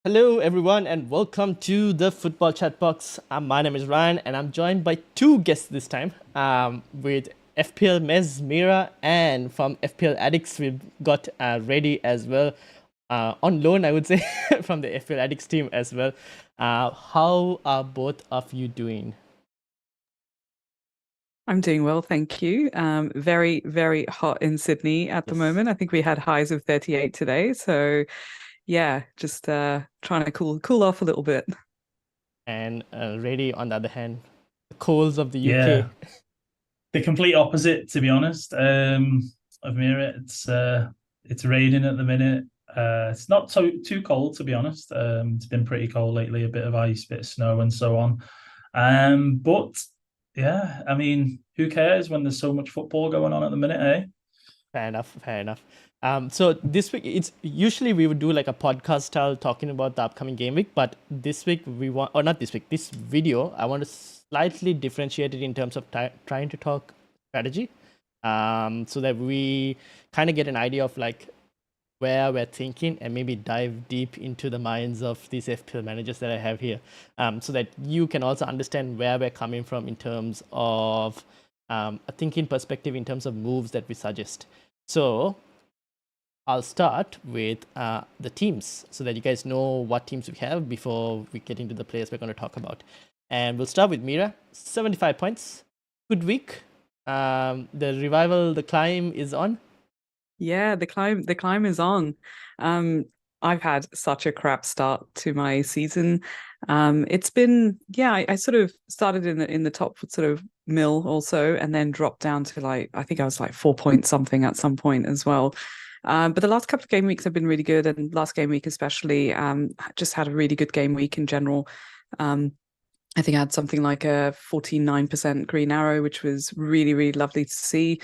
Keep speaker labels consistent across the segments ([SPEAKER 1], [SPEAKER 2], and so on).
[SPEAKER 1] Hello, everyone, and welcome to the Football Chatbox. My name is Ryan, and I'm joined by two guests this time with FPL Mez Mira, and from FPL Addicts, we've got Ready as well, on loan, I would say, from the FPL Addicts team as well. How are both of you doing?
[SPEAKER 2] I'm doing well, thank you. Very, very hot in Sydney at the
[SPEAKER 1] Yes.
[SPEAKER 2] moment. I think we had highs of 38 today. So yeah, just trying to cool off a little bit.
[SPEAKER 1] And Ready, on the other hand, the coals of the UK.
[SPEAKER 3] Yeah, the complete opposite, to be honest. Of Mira, it's raining at the minute. It's not too cold, to be honest. It's been pretty cold lately, a bit of ice, bit of snow, and so on. But yeah, I mean, who cares when there's so much football going on at the minute, eh?
[SPEAKER 1] Fair enough, fair enough. So this week, it's usually we would do like a podcast style talking about the upcoming game week, but this week we want, or not this week, this video, I want to slightly differentiate it in terms of trying to talk strategy, so that we kind of get an idea of like where we're thinking and maybe dive deep into the minds of these FPL managers that I have here, so that you can also understand where we're coming from in terms of a thinking perspective in terms of moves that we suggest. So I'll start with the teams so that you guys know what teams we have before we get into the players we're going to talk about. And we'll start with Mira, 75 points. Good week. The revival, the climb is on.
[SPEAKER 2] Yeah, the climb is on. I've had such a crap start to my season. It's been, yeah, I sort of started in the top sort of mill also, and then dropped down to like, I think I was like 4 point something at some point as well. But the last couple of game weeks have been really good, and last game week especially, just had a really good game week in general. I think I had something like a 49% green arrow, which was really, really lovely to see.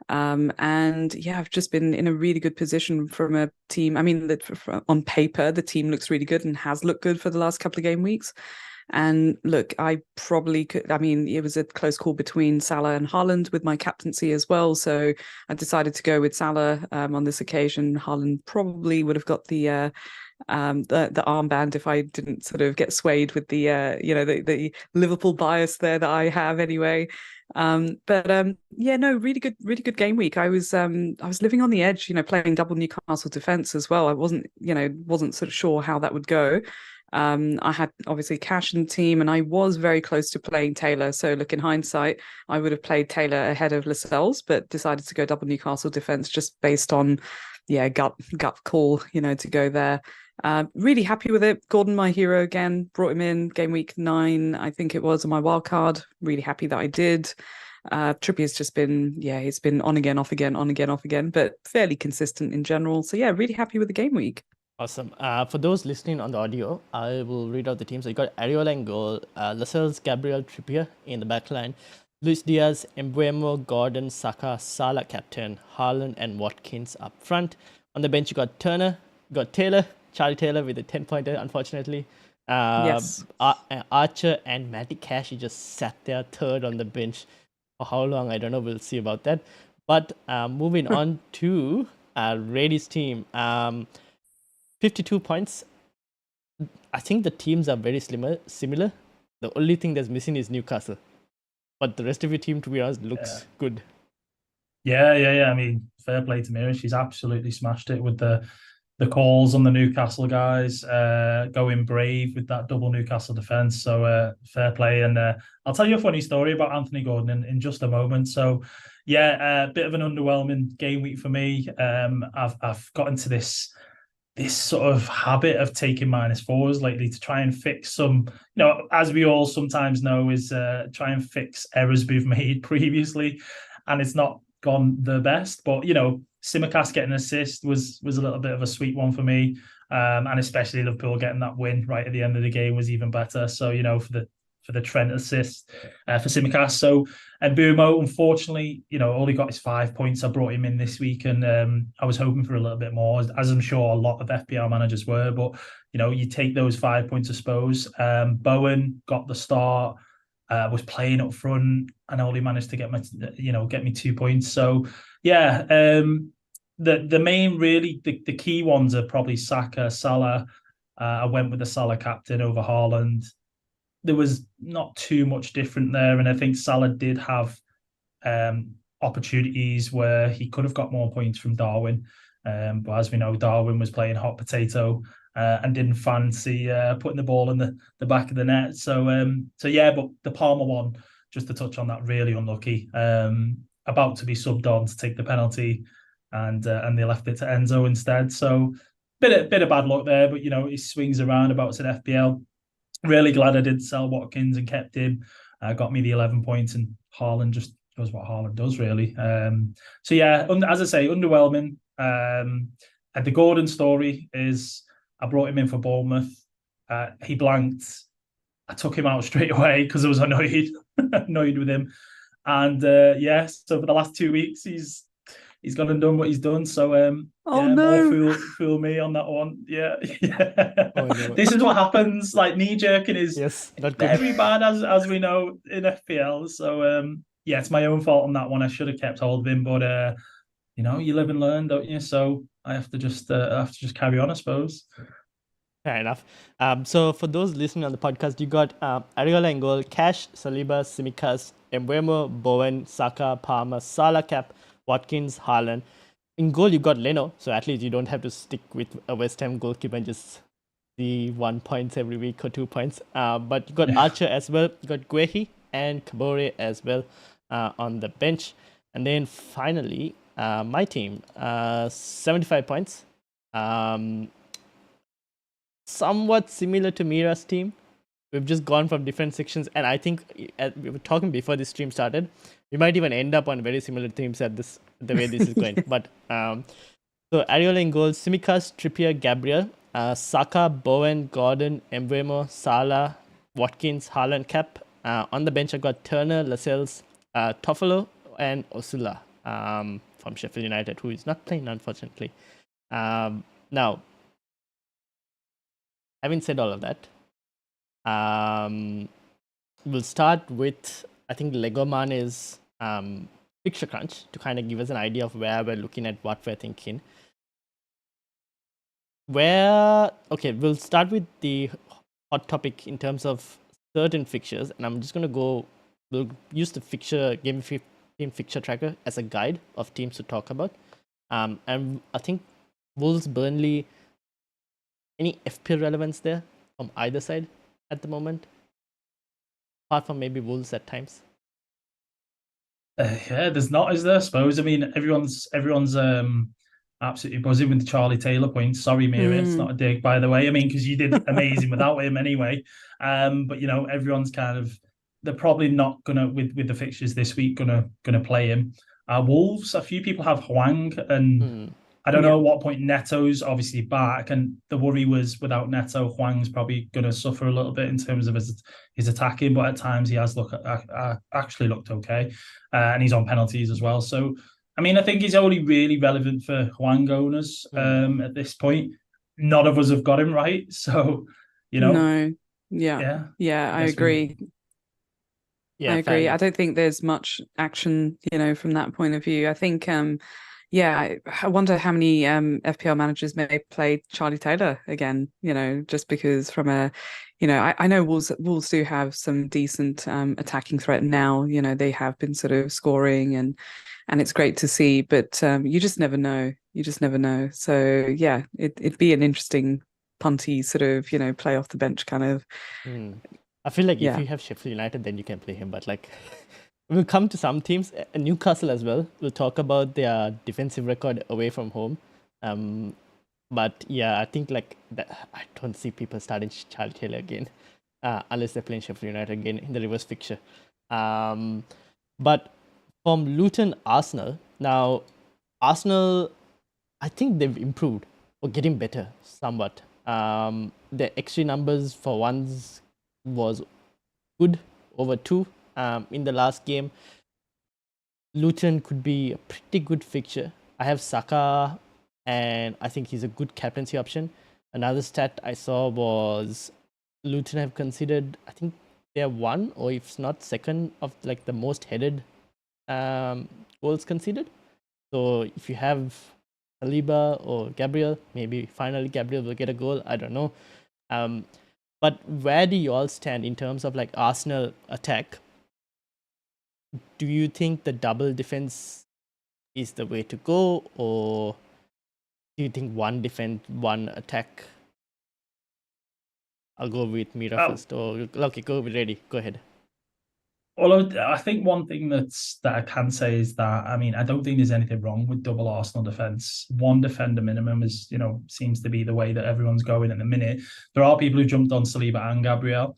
[SPEAKER 2] And yeah, I've just been in a really good position from a team. I mean, on paper, the team looks really good and has looked good for the last couple of game weeks. And look, I probably could. I mean, it was a close call between Salah and Haaland with my captaincy as well. So I decided to go with Salah on this occasion. Haaland probably would have got the armband if I didn't sort of get swayed with the Liverpool bias there that I have anyway. But yeah, no, really good game week. I was living on the edge, playing double Newcastle defense as well. I wasn't sort of sure how that would go. I had obviously cash in the team, and I was very close to playing Taylor. So look, in hindsight, I would have played Taylor ahead of Lascelles, but decided to go double Newcastle defense just based on, yeah, gut call, to go there. Really happy with it. Gordon, my hero again, brought him in game week 9, I think it was, on my wild card. Really happy that I did. Trippier's just been, yeah, he's been on again, off again, on again, off again, but fairly consistent in general. So yeah, really happy with the game week.
[SPEAKER 1] Awesome. For those listening on the audio, I will read out the teams. So you got Areola in goal, Lascelles, Gabriel, Trippier in the back line, Luis Diaz, Mbeumo, Gordon, Saka, Salah captain, Haaland, and Watkins up front. On the bench, you got Turner, you got Taylor, Charlie Taylor with a 10-pointer, unfortunately.
[SPEAKER 2] Yes.
[SPEAKER 1] Archer and Matty Cash, he just sat there third on the bench for how long, I don't know. We'll see about that. But moving on to Rady's team. 52 points. I think the teams are very similar. The only thing that's missing is Newcastle. But the rest of your team, to be honest, looks good.
[SPEAKER 3] Yeah. I mean, fair play to Mira. She's absolutely smashed it with the calls on the Newcastle guys, going brave with that double Newcastle defense. So fair play. And I'll tell you a funny story about Anthony Gordon in just a moment. So yeah, a bit of an underwhelming game week for me. I've got into this sort of habit of taking -4s lately to try and fix some, as we all sometimes know, is try and fix errors we've made previously, and it's not gone the best. But Simicast getting an assist was a little bit of a sweet one for me, and especially Liverpool getting that win right at the end of the game was even better. So for the Trent assist for Simicast. So, and Mbeumo, unfortunately, all he got is 5 points. I brought him in this week, and I was hoping for a little bit more, as I'm sure a lot of FPL managers were. But you take those 5 points, I suppose. Bowen got the start, was playing up front, and only managed to get me 2 points. So yeah, the main really the key ones are probably Saka, Salah, I went with the Salah captain over Haaland. There was not too much different there, and I think Salah did have opportunities where he could have got more points from Darwin. But as we know, Darwin was playing hot potato and didn't fancy putting the ball in the back of the net. So yeah, but the Palmer one, just to touch on that, really unlucky. About to be subbed on to take the penalty, and they left it to Enzo instead. So bit of bad luck there, but he swings around about in FPL. Really glad I did sell Watkins and kept him. Got me the 11 points, and Haaland just does what Haaland does, really. So yeah, as I say, underwhelming. And the Gordon story is I brought him in for Bournemouth. He blanked. I took him out straight away because I was annoyed with him. And so for the last 2 weeks, he's gone and done what he's done. So
[SPEAKER 2] no,
[SPEAKER 3] more fool me on that one. Yeah.
[SPEAKER 1] Oh, no.
[SPEAKER 3] This is what happens. Like knee jerking is
[SPEAKER 1] not good.
[SPEAKER 3] very bad, as we know in FPL. So it's my own fault on that one. I should have kept hold of him, but you live and learn, don't you? So I have to just carry on, I suppose.
[SPEAKER 1] Fair enough. So for those listening on the podcast, you got Areola in goal, Cash, Saliba, Tsimikas, Mbeumo, Bowen, Saka, Palmer, Salah Cap, Watkins, Haaland. In goal, you got Leno, so at least you don't have to stick with a West Ham goalkeeper and just see 1 point every week or 2 points. But you got Archer as well, you got Guehi and Kabore as well on the bench. And then finally, my team, 75 points. Somewhat similar to Mira's team. We've just gone from different sections, and I think we were talking before this stream started. We might even end up on very similar teams the way this is going. But so Areola in goal, Tsimikas, Trippier, Gabriel, Saka, Bowen, Gordon, Mbeumo, Salah, Watkins, Haaland, Cap. On the bench, I got Turner, Lascelles, Toffolo, and Osula from Sheffield United, who is not playing, unfortunately. Now, having said all of that, we'll start with, I think, Legomane's fixture crunch to kind of give us an idea of where we're looking at, what we're thinking. We'll start with the hot topic in terms of certain fixtures, and I'm just going to we'll use the Game15 fixture tracker as a guide of teams to talk about. And I think Wolves, Burnley, any FPL relevance there from either side at the moment? Apart from maybe Wolves at times.
[SPEAKER 3] There's not, is there? I suppose. I mean, everyone's absolutely buzzing with the Charlie Taylor point. Sorry, Mira, it's not a dig, by the way. I mean, because you did amazing without him anyway. But everyone's they're probably not gonna with the fixtures this week gonna play him. Wolves, a few people have Hwang, and I don't know at what point Neto's obviously back, and the worry was without Neto, Hwang's probably going to suffer a little bit in terms of his attacking, but at times he has actually looked okay, and he's on penalties as well. So, I mean, I think he's only really relevant for Hwang owners at this point. None of us have got him right, so
[SPEAKER 2] No, I agree.
[SPEAKER 1] Yeah,
[SPEAKER 2] I agree. I don't think there's much action, from that point of view. I think I wonder how many FPL managers may play Charlie Taylor again, just because from I know Wolves do have some decent attacking threat now. They have been sort of scoring and it's great to see, but you just never know. So yeah, it'd be an interesting punty sort of, play off the bench kind of.
[SPEAKER 1] I feel like if you have Sheffield United, then you can play him, but we'll come to some teams, Newcastle as well. We'll talk about their defensive record away from home. But yeah, I think I don't see people starting Charlie Taylor again, unless they're playing Sheffield United again in the reverse fixture. But from Luton, Arsenal. Now, Arsenal, I think they've improved or getting better somewhat. The XG numbers for ones was good, over 2. In the last game, Luton could be a pretty good fixture. I have Saka, and I think he's a good captaincy option. Another stat I saw was Luton have considered, I think they're one, or if not second, of the most headed goals conceded. So if you have Saliba or Gabriel, maybe finally Gabriel will get a goal. I don't know. But where do you all stand in terms of like Arsenal attack? Do you think the double defense is the way to go, or do you think one defend, one attack? I'll go with Mira first. Or okay, go with Ready. Go ahead.
[SPEAKER 3] Well, I think one thing that I can say is that, I mean, I don't think there's anything wrong with double Arsenal defence. One defender minimum is, seems to be the way that everyone's going at the minute. There are people who jumped on Saliba and Gabriel,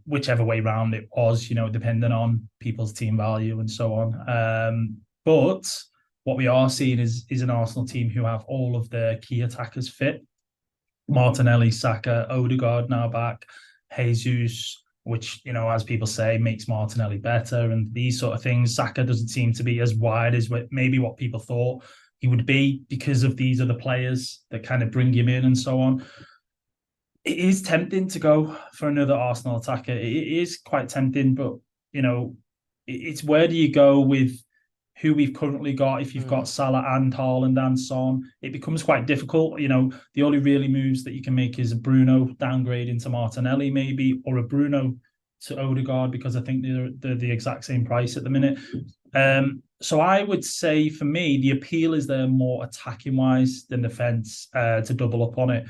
[SPEAKER 3] whichever way round it was, depending on people's team value and so on. But what we are seeing is an Arsenal team who have all of their key attackers fit. Martinelli, Saka, Odegaard now back, Jesus, which, as people say, makes Martinelli better and these sort of things. Saka doesn't seem to be as wide as maybe what people thought he would be because of these other players that kind of bring him in and so on. It is tempting to go for another Arsenal attacker. It is quite tempting, but, it's where do you go with who we've currently got? If you've got Salah and Haaland and Son, it becomes quite difficult. The only really moves that you can make is a Bruno downgrade into Martinelli maybe, or a Bruno to Odegaard, because I think they're the exact same price at the minute. So I would say for me, the appeal is there more attacking wise than defence to double up on it.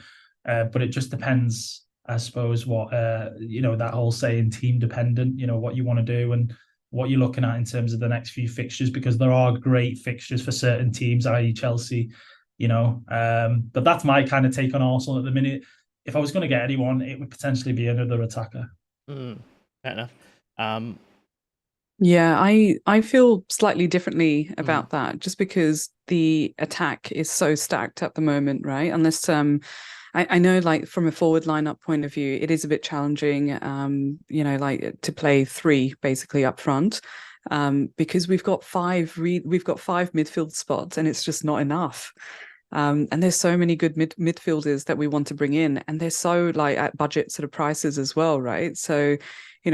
[SPEAKER 3] But it just depends, I suppose, what, that whole saying team dependent, what you want to do and what you're looking at in terms of the next few fixtures, because there are great fixtures for certain teams, i.e. Chelsea, but that's my kind of take on Arsenal at the minute. If I was going to get anyone, it would potentially be another attacker.
[SPEAKER 1] Fair enough.
[SPEAKER 2] Yeah, I feel slightly differently about that, just because the attack is so stacked at the moment, right? Unless I know, like, from a forward lineup point of view, it is a bit challenging, like to play three basically up front, because we've got five midfield spots, and it's just not enough. And there's so many good midfielders that we want to bring in, and they're so like at budget sort of prices as well, right? So,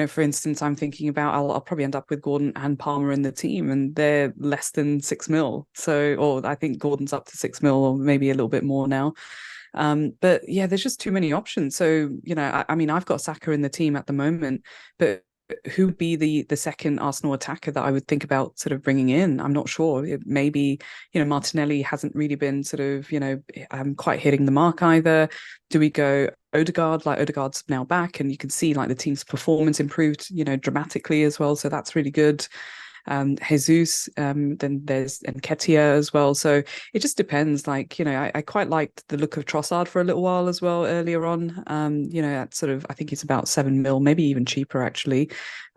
[SPEAKER 2] for instance, I'm thinking about I'll probably end up with Gordon and Palmer in the team, and they're less than 6 mil. So, or I think Gordon's up to 6 mil, or maybe a little bit more now. But yeah, there's just too many options. So, I mean, I've got Saka in the team at the moment, but who would be the second Arsenal attacker that I would think about sort of bringing in? I'm not sure. Maybe, Martinelli hasn't really been sort of, quite hitting the mark either. Do we go Odegaard? Like, Odegaard's now back, and you can see like the team's performance improved, dramatically as well. So that's really good. Jesus, then there's Nketiah as well. So it just depends. Like, I quite liked the look of Trossard for a little while as well earlier on. At sort of, I think it's about 7 mil, maybe even cheaper actually.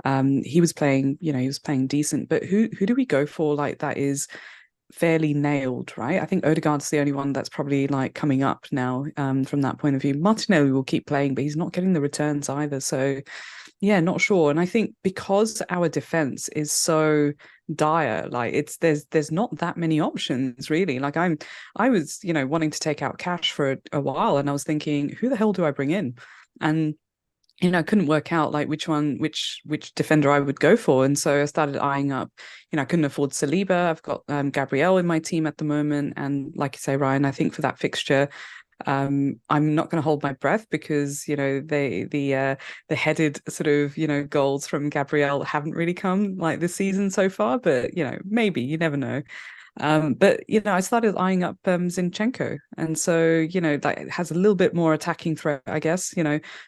[SPEAKER 2] He was playing decent. But who do we go for like that is fairly nailed, right? I think Odegaard's the only one that's probably like coming up now, from that point of view. Martinelli will keep playing, but he's not getting the returns either. So yeah, not sure. And I think because our defense is so dire, like there's not that many options really. Like I was, wanting to take out cash for a while, and I was thinking, who the hell do I bring in? And I couldn't work out like which defender I would go for. And so I started eyeing up, I couldn't afford Saliba. I've got Gabriel in my team at the moment. And like you say, Ryan, I think for that fixture, I'm not going to hold my breath, because the headed sort of goals from Gabriel haven't really come like this season so far, but maybe, you never know. But I started eyeing up Zinchenko, and so that has a little bit more attacking threat, I guess.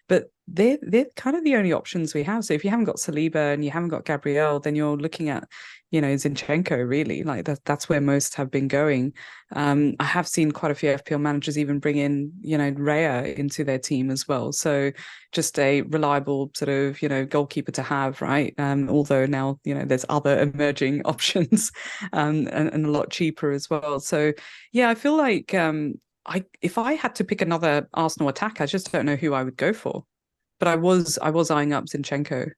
[SPEAKER 2] But they're kind of the only options we have. So if you haven't got Saliba and you haven't got Gabriel, then you're looking at Zinchenko really. Like that's where most have been going. I have seen quite a few FPL managers even bring in Raya into their team as well. So just a reliable sort of goalkeeper to have, right? Although now there's other emerging options, and a lot cheaper as well. So yeah, I feel like if I had to pick another Arsenal attack, I just don't know who I would go for. But I was eyeing up Zinchenko.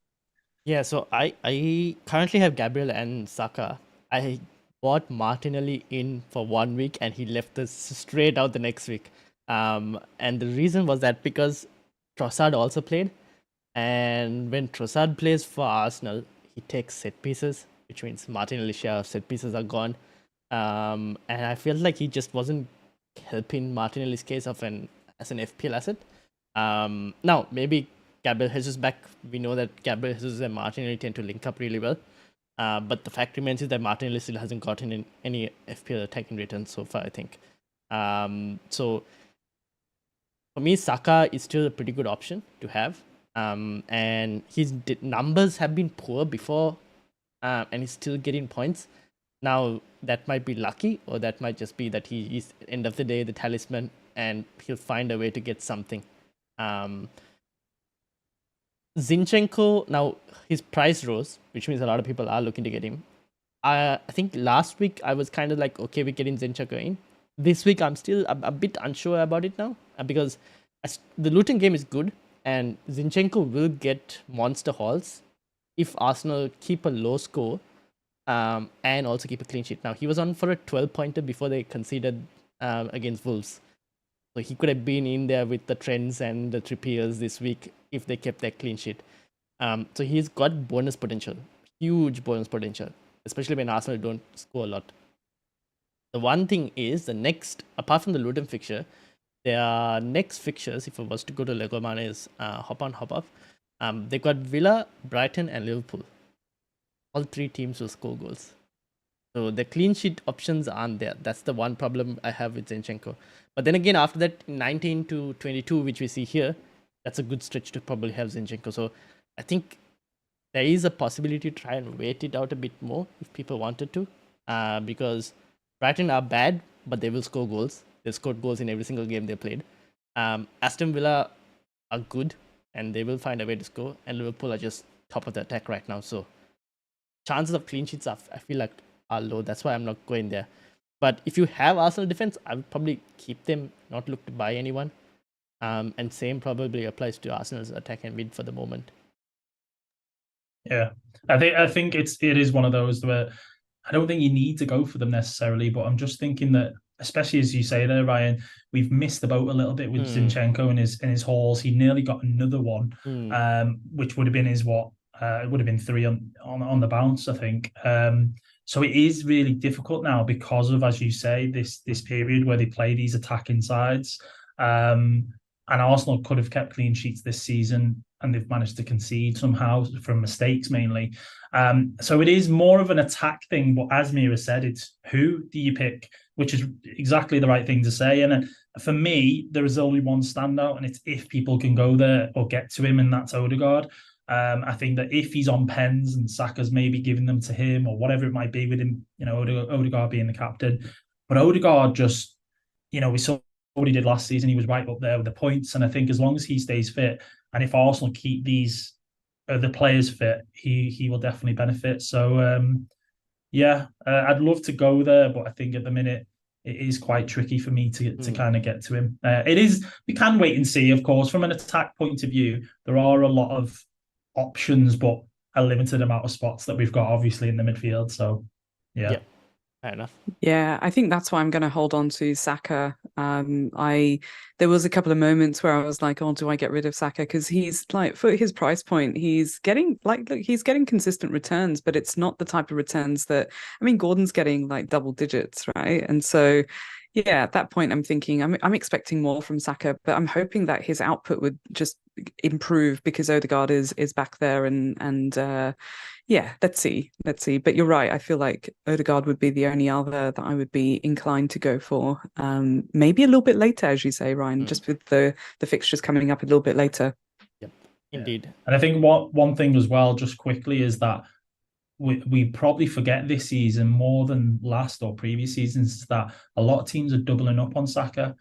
[SPEAKER 1] Yeah, so I currently have Gabriel and Saka. I bought Martinelli in for 1 week, and he left us straight out the next week. And the reason was that because Trossard also played, and when Trossard plays for Arsenal, he takes set pieces, which means Martinelli's share of set pieces are gone. And I felt like he just wasn't helping Martinelli's case as an FPL asset. Now, maybe Gabriel Jesus back. We know that Gabriel Jesus and Martinelli tend to link up really well. But the fact remains is that Martinelli still hasn't gotten in any FPL attacking returns so far, I think. So for me, Saka is still a pretty good option to have. And his numbers have been poor before, and he's still getting points. Now, that might be lucky, or that might just be that he is, at the end of the day, the talisman, and he'll find a way to get something. Zinchenko, now his price rose, which means a lot of people are looking to get him. I think last week I was kind of like, okay, we're getting Zinchenko in. This week I'm still a bit unsure about it now, because the Luton game is good, and Zinchenko will get monster hauls if Arsenal keep a low score and also keep a clean sheet. Now, he was on for a 12-pointer before they conceded against Wolves. So he could have been in there with the Trents and the Trippiers this week if they kept that clean sheet. So he's got bonus potential, huge bonus potential, especially when Arsenal don't score a lot. The one thing is, the next, apart from the Luton fixture, their next fixtures, if I was to go to Lego Mane, is hop on, hop off. They got Villa, Brighton, and Liverpool. All three teams will score goals. So the clean sheet options aren't there. That's the one problem I have with Zinchenko. But then again, after that, 19 to 22, which we see here, that's a good stretch to probably have Zinchenko. So I think there is a possibility to try and wait it out a bit more if people wanted to. Because Brighton are bad, but they will score goals. They scored goals in every single game they played. Aston Villa are good, and they will find a way to score. And Liverpool are just top of the attack right now. So chances of clean sheets, I feel like, are low. That's why I'm not going there. But if you have Arsenal defense, I would probably keep them, not look to buy anyone. And same probably applies to Arsenal's attack and mid for the moment.
[SPEAKER 3] Yeah, I think it is one of those where I don't think you need to go for them necessarily, but I'm just thinking that, especially as you say there, Ryan, we've missed the boat a little bit with Zinchenko and his hauls. He nearly got another one, which would have been his what? It would have been 3 on the bounce, I think. So it is really difficult now because of, as you say, this period where they play these attacking sides. And Arsenal could have kept clean sheets this season, and they've managed to concede somehow from mistakes mainly. So it is more of an attack thing. But as Mira said, it's who do you pick, which is exactly the right thing to say. And for me, there is only one standout, and it's if people can go there or get to him, and that's Odegaard. I think that if he's on pens and Saka's maybe giving them to him or whatever it might be with him, Odegaard being the captain. But Odegaard just, we saw what he did last season. He was right up there with the points. And I think as long as he stays fit, and if Arsenal keep these the players fit, he will definitely benefit. So, I'd love to go there. But I think at the minute, it is quite tricky for me to kind of get to him. It is. We can wait and see, of course. From an attack point of view, there are a lot of options, but a limited amount of spots that we've got, obviously, in the midfield. So, yeah.
[SPEAKER 1] Fair enough.
[SPEAKER 2] Yeah, I think that's why I'm going to hold on to Saka. There was a couple of moments where I was like, "Oh, do I get rid of Saka?" Because he's like, for his price point, he's getting consistent returns, but it's not the type of returns that, I mean, Gordon's getting like double digits, right? And so, yeah, at that point, I'm thinking I'm expecting more from Saka, but I'm hoping that his output would just improve because Odegaard is back there, and let's see. But you're right. I feel like Odegaard would be the only other that I would be inclined to go for. Maybe a little bit later, as you say, Ryan, just with the fixtures coming up a little bit later.
[SPEAKER 1] Yep, indeed.
[SPEAKER 3] And I think one thing as well, just quickly, is that we probably forget this season more than last or previous seasons, is that a lot of teams are doubling up on Saka.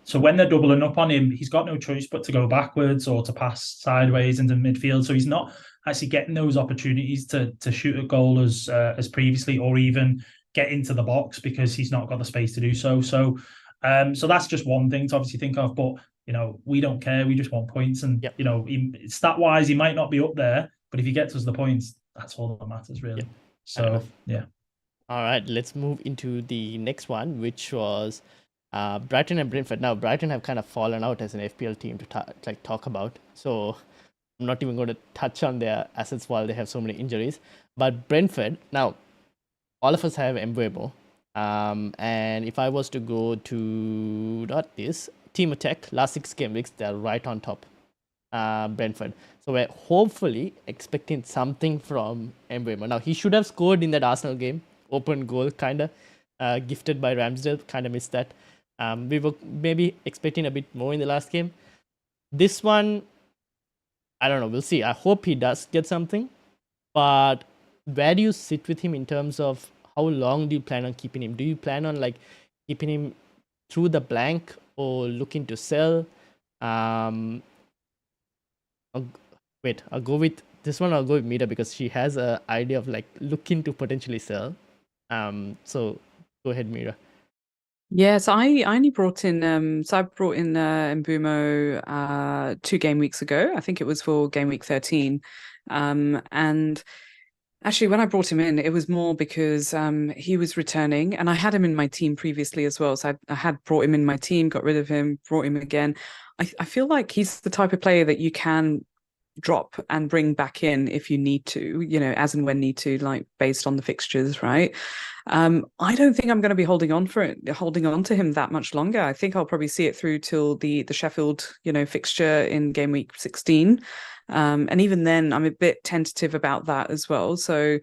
[SPEAKER 3] So when they're doubling up on him, he's got no choice but to go backwards or to pass sideways into midfield. So he's not actually getting those opportunities to shoot a goal as previously, or even get into the box because he's not got the space to do so. So that's just one thing to obviously think of. But we don't care. We just want points, and stat wise, he might not be up there, but if he gets us the points, that's all that matters, really. So yeah.
[SPEAKER 1] All right, let's move into the next one, which was Brighton and Brentford. Now, Brighton have kind of fallen out as an FPL team to talk about. So I'm not even going to touch on their assets while they have so many injuries. But Brentford, now, all of us have Mbeumo. And if I was to go to team attack, last 6 game weeks, they're right on top. Brentford. So we're hopefully expecting something from Mbeumo. Now, he should have scored in that Arsenal game. Open goal, kind of. Gifted by Ramsdale, kind of missed that. We were maybe expecting a bit more in the last game. This one, I don't know. We'll see. I hope he does get something. But where do you sit with him in terms of how long do you plan on keeping him? Do you plan on like keeping him through the blank or looking to sell? I'll go with this one. I'll go with Mira because she has an idea of like looking to potentially sell. So go ahead, Mira.
[SPEAKER 2] Yeah, so I only brought in Mbeumo 2 game weeks ago. I think it was for game week 13. And actually, when I brought him in, it was more because he was returning, and I had him in my team previously as well. So I had brought him in my team, got rid of him, brought him again. I feel like he's the type of player that you can drop and bring back in if you need to, as and when need to, like based on the fixtures, right? I don't think I'm going to be holding on to him that much longer. I think I'll probably see it through till the Sheffield, fixture in game week 16. And even then, I'm a bit tentative about that as well. So,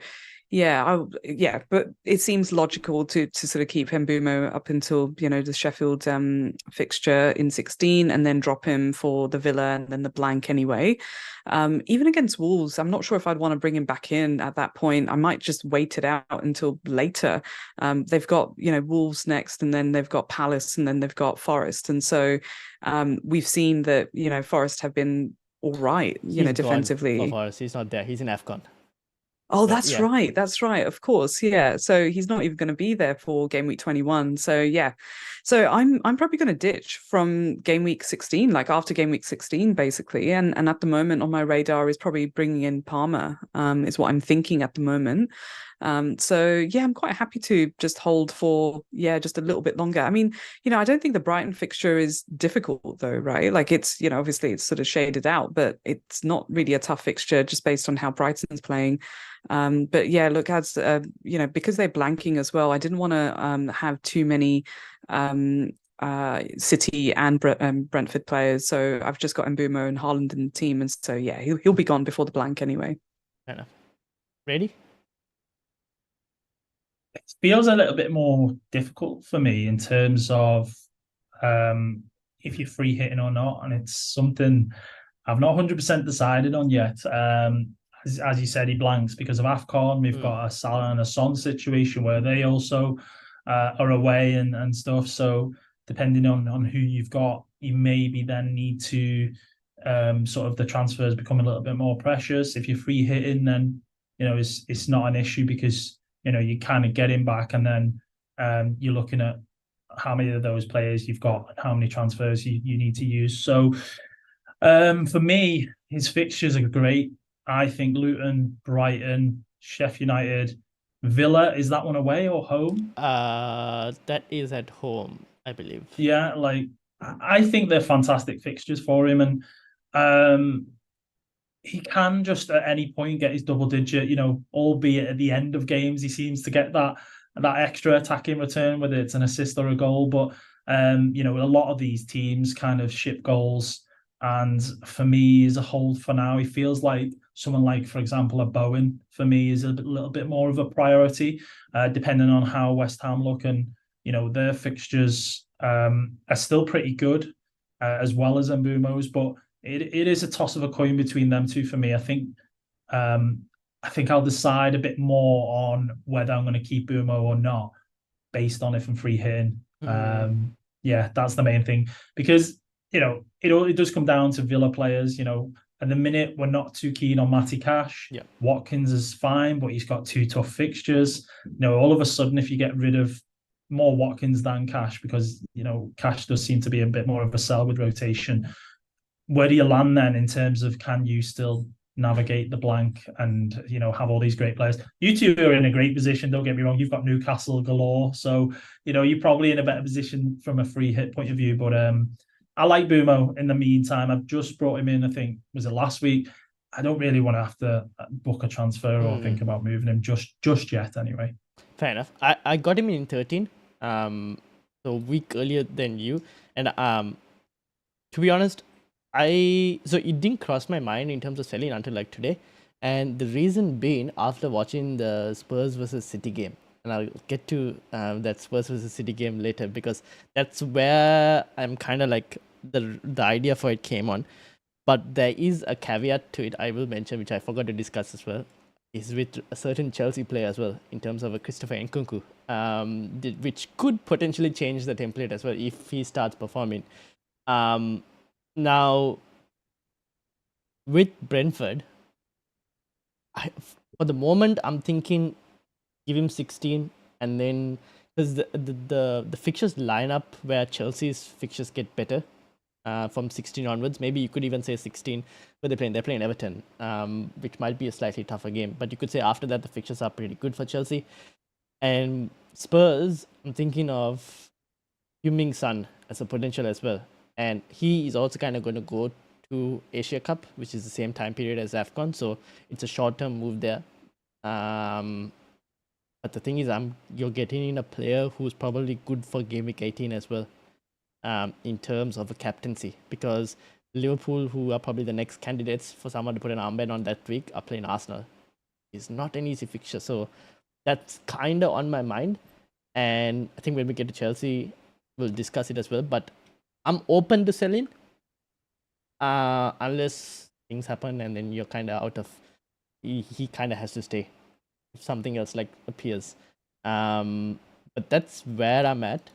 [SPEAKER 2] but it seems logical to sort of keep Mbeumo up until the Sheffield fixture in 16, and then drop him for the Villa and then the blank anyway. Even against Wolves, I'm not sure if I'd want to bring him back in at that point. I might just wait it out until later. They've got Wolves next, and then they've got Palace, and then they've got Forest, and so we've seen that Forest have been all right, defensively.
[SPEAKER 1] For Forest, he's not there. He's in AFCON.
[SPEAKER 2] Oh, that's right. That's right. Of course. Yeah. So he's not even going to be there for game week 21. So yeah. So I'm probably going to ditch from game week 16, like after game week 16, basically. And at the moment on my radar is probably bringing in Palmer, is what I'm thinking at the moment. So yeah, I'm quite happy to just hold for just a little bit longer. I mean, I don't think the Brighton fixture is difficult though, right? Like it's, obviously it's sort of shaded out, but it's not really a tough fixture just based on how Brighton's playing. But yeah, look, as because they're blanking as well, I didn't want to have too many City and Brentford players, so I've just got Mbeumo and Haaland in the team, and so yeah, he'll be gone before the blank anyway.
[SPEAKER 1] Fair enough. Ready?
[SPEAKER 3] It feels a little bit more difficult for me in terms of if you're free hitting or not, and it's something I've not 100% decided on yet. As you said, he blanks because of AFCON. We've got a Salah and a Son situation where they also are away and stuff. So depending on who you've got, you maybe then need to sort of the transfers become a little bit more precious. If you're free hitting, then it's not an issue because you kind of get him back, and then you're looking at how many of those players you've got and how many transfers you need to use. So for me, his fixtures are great. I think Luton, Brighton, Sheffield United, Villa, is that one away or home?
[SPEAKER 1] That is at home, I believe.
[SPEAKER 3] Yeah, like I think they're fantastic fixtures for him, and he can just at any point get his double digit, albeit at the end of games, he seems to get that extra attacking return, whether it's an assist or a goal. But a lot of these teams kind of ship goals. And for me, as a whole, for now, he feels like someone like, for example, a Bowen, for me, is a little bit more of a priority, depending on how West Ham look. And, their fixtures are still pretty good, as well as Mbeumo's. But it is a toss of a coin between them two for me. I think I'll decide a bit more on whether I'm going to keep Mbeumo or not, based on if I'm free hitting. That's the main thing. Because it does come down to Villa players. At the minute, we're not too keen on Matty Cash.
[SPEAKER 1] Yeah.
[SPEAKER 3] Watkins is fine, but he's got 2 tough fixtures. All of a sudden, if you get rid of more Watkins than Cash, because Cash does seem to be a bit more of a sell with rotation, where do you land then in terms of can you still navigate the blank and have all these great players? You two are in a great position, don't get me wrong. You've got Newcastle galore, so you're probably in a better position from a free hit point of view. But I like Mbeumo in the meantime. I've just brought him in, I think, was it last week? I don't really want to have to book a transfer or think about moving him just yet anyway.
[SPEAKER 1] Fair enough. I got him in 13, so a week earlier than you. And To be honest, so it didn't cross my mind in terms of selling until like today, and the reason being after watching the Spurs versus City game, and I'll get to that Spurs versus City game later because that's where I'm kind of like the idea for it came on. But there is a caveat to it I will mention, which I forgot to discuss as well, is with a certain Chelsea player as well, in terms of a Christopher Nkunku, which could potentially change the template as well if he starts performing. Now, with Brentford, for the moment, I'm thinking give him 16, and then because the fixtures line up where Chelsea's fixtures get better from 16 onwards. Maybe you could even say 16, where they're playing Everton, which might be a slightly tougher game. But you could say after that the fixtures are pretty good for Chelsea. And Spurs, I'm thinking of Heung-min Son as a potential as well. And he is also kind of going to go to Asia Cup, which is the same time period as AFCON. So it's a short-term move there. But the thing is, you're getting in a player who's probably good for Game Week 18 as well, in terms of a captaincy. Because Liverpool, who are probably the next candidates for someone to put an armband on that week, are playing Arsenal. It's not an easy fixture. So that's kind of on my mind. And I think when we get to Chelsea, we'll discuss it as well. But I'm open to selling, unless things happen and then you're kind of out of. He kind of has to stay if something else like appears. But that's where I'm at.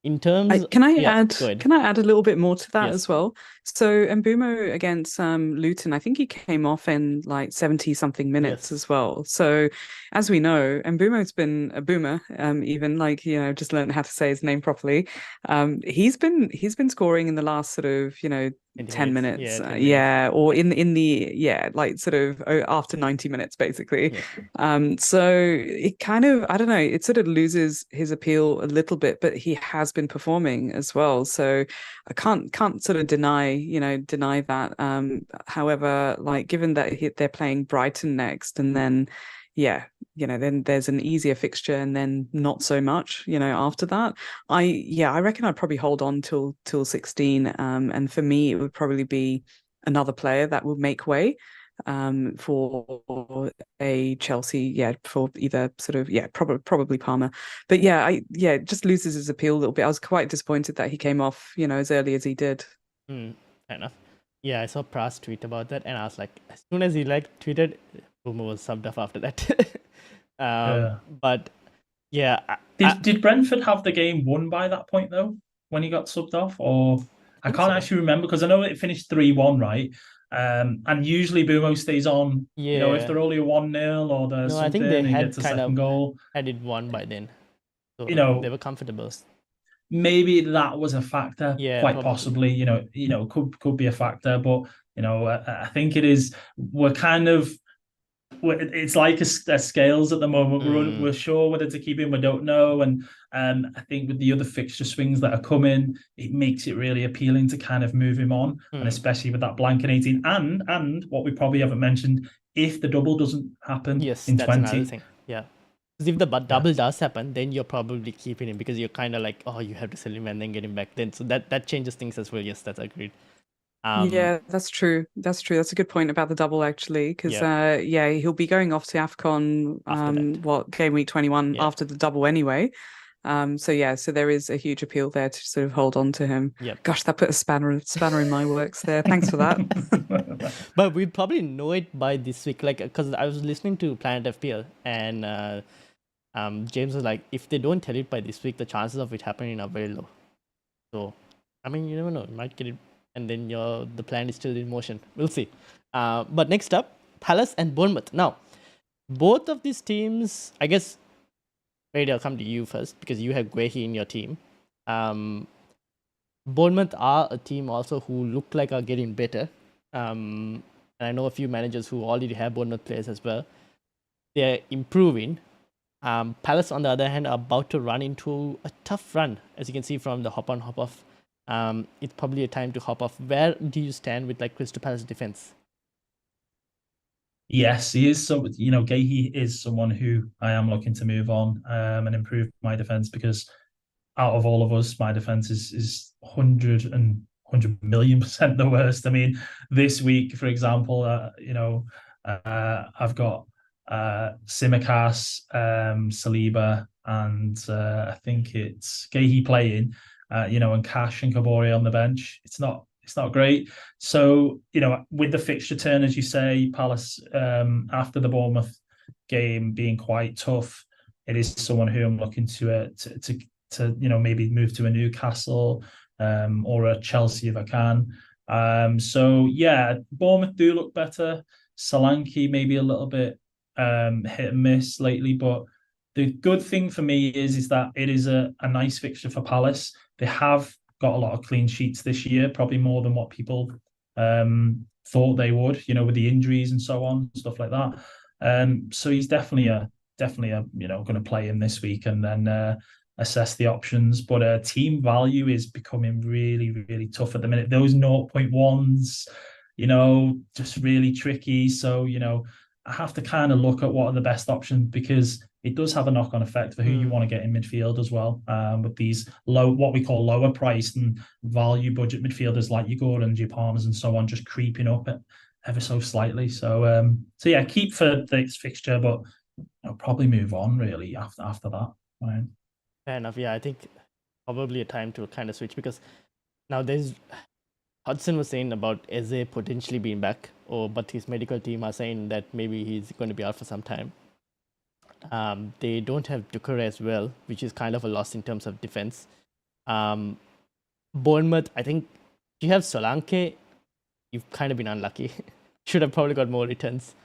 [SPEAKER 1] In terms,
[SPEAKER 2] can I
[SPEAKER 1] yeah,
[SPEAKER 2] add?
[SPEAKER 1] go ahead.
[SPEAKER 2] Can I add a little bit more to that
[SPEAKER 1] Yes.
[SPEAKER 2] as well? So Mbeumo against Luton, I think he came off in like 70 something minutes
[SPEAKER 1] Yes.
[SPEAKER 2] as well. So as we know, Mbeumo's been a boomer. Even like just learned how to say his name properly. He's been scoring in the last sort of 10 minutes,
[SPEAKER 1] 10 minutes.
[SPEAKER 2] or in the like sort of after 90 minutes basically.
[SPEAKER 1] Yeah.
[SPEAKER 2] So it kind of, I don't know, it sort of loses his appeal a little bit, but he has been performing as well. So I can't sort of deny that. However, like given that they're playing Brighton next, and then then there's an easier fixture and then not so much, after that. I reckon I'd probably hold on till 16. And for me, it would probably be another player that would make way for a Chelsea, for either sort of, probably Palmer. But it just loses his appeal a little bit. I was quite disappointed that he came off, as early as he did.
[SPEAKER 1] Fair enough. Yeah, I saw Pras tweet about that, and I was like, as soon as he tweeted, Mbeumo was subbed off after that. But yeah,
[SPEAKER 3] did Brentford have the game won by that point though when he got subbed off, or I can't actually remember because I know it finished 3-1, right? And usually Mbeumo stays on.
[SPEAKER 1] Yeah.
[SPEAKER 3] If they're only a 1-0 or there's
[SPEAKER 1] no,
[SPEAKER 3] something,
[SPEAKER 1] I think they
[SPEAKER 3] and he
[SPEAKER 1] had
[SPEAKER 3] gets a
[SPEAKER 1] kind
[SPEAKER 3] second
[SPEAKER 1] of
[SPEAKER 3] goal.
[SPEAKER 1] had it won by then, so they were comfortable.
[SPEAKER 3] Maybe that was a factor.
[SPEAKER 1] Yeah,
[SPEAKER 3] quite
[SPEAKER 1] probably.
[SPEAKER 3] possibly. Could be a factor, but I think it is. It's like a scales at the moment. We're sure whether to keep him, we don't know. And I think with the other fixture swings that are coming, it makes it really appealing to kind of move him on, and especially with that blank in 18. And what we probably haven't mentioned, if the double doesn't happen in 20.
[SPEAKER 1] That's another thing. Yeah. Because if the double does happen, then you're probably keeping him because you're kind of like, oh, you have to sell him and then get him back. Then so that changes things as well. Yes, that's agreed.
[SPEAKER 2] Yeah, that's true. That's a good point about the double actually, because he'll be going off to AFCON game week 21 after the double anyway. So there is a huge appeal there to sort of hold on to him. Gosh, that put a spanner in my works there. Thanks for that.
[SPEAKER 1] But we probably know it by this week, like because I was listening to Planet FPL and James was like, if they don't tell it by this week, the chances of it happening are very low. So I mean, you never know, you might get it. And then the plan is still in motion. We'll see. But next up, Palace and Bournemouth. Now, both of these teams, I guess, Brady, I'll come to you first because you have Guehi in your team. Bournemouth are a team also who look like are getting better. And I know a few managers who already have Bournemouth players as well. They're improving. Palace, on the other hand, are about to run into a tough run, as you can see from the hop on, hop off. It's probably a time to hop off. Where do you stand with Crystal Palace defense?
[SPEAKER 3] Yes, he is. So Guehi is someone who I am looking to move on and improve my defense, because out of all of us, my defense is 100 100,000,000% the worst. I mean, this week, for example, I've got Simicast, Saliba, and I think it's Gahey playing, and Cash and Kabore on the bench. It's not great. So, with the fixture turn, as you say, Palace, after the Bournemouth game being quite tough, it is someone who I'm looking to maybe move to a Newcastle or a Chelsea if I can. So yeah, Bournemouth do look better. Solanke maybe a little bit hit and miss lately, but the good thing for me is that it is a nice fixture for Palace. They have got a lot of clean sheets this year, probably more than what people thought they would, with the injuries and so on, stuff like that. So he's definitely a going to play him this week and then assess the options. But team value is becoming really, really tough at the minute. Those 0.1s, just really tricky. So, I have to kind of look at what are the best options, because it does have a knock-on effect for who you want to get in midfield as well. With these what we call lower priced and value budget midfielders like your Gordons, your Palmers and so on, just creeping up ever so slightly. So yeah, keep for this fixture, but I'll probably move on really after that. Right.
[SPEAKER 1] Fair enough. Yeah, I think probably a time to kind of switch, because now Hudson was saying about Eze potentially being back, but his medical team are saying that maybe he's going to be out for some time. They don't have Duker as well, which is kind of a loss in terms of defense. Bournemouth, I think, if you have Solanke, you've kind of been unlucky. Should have probably got more returns.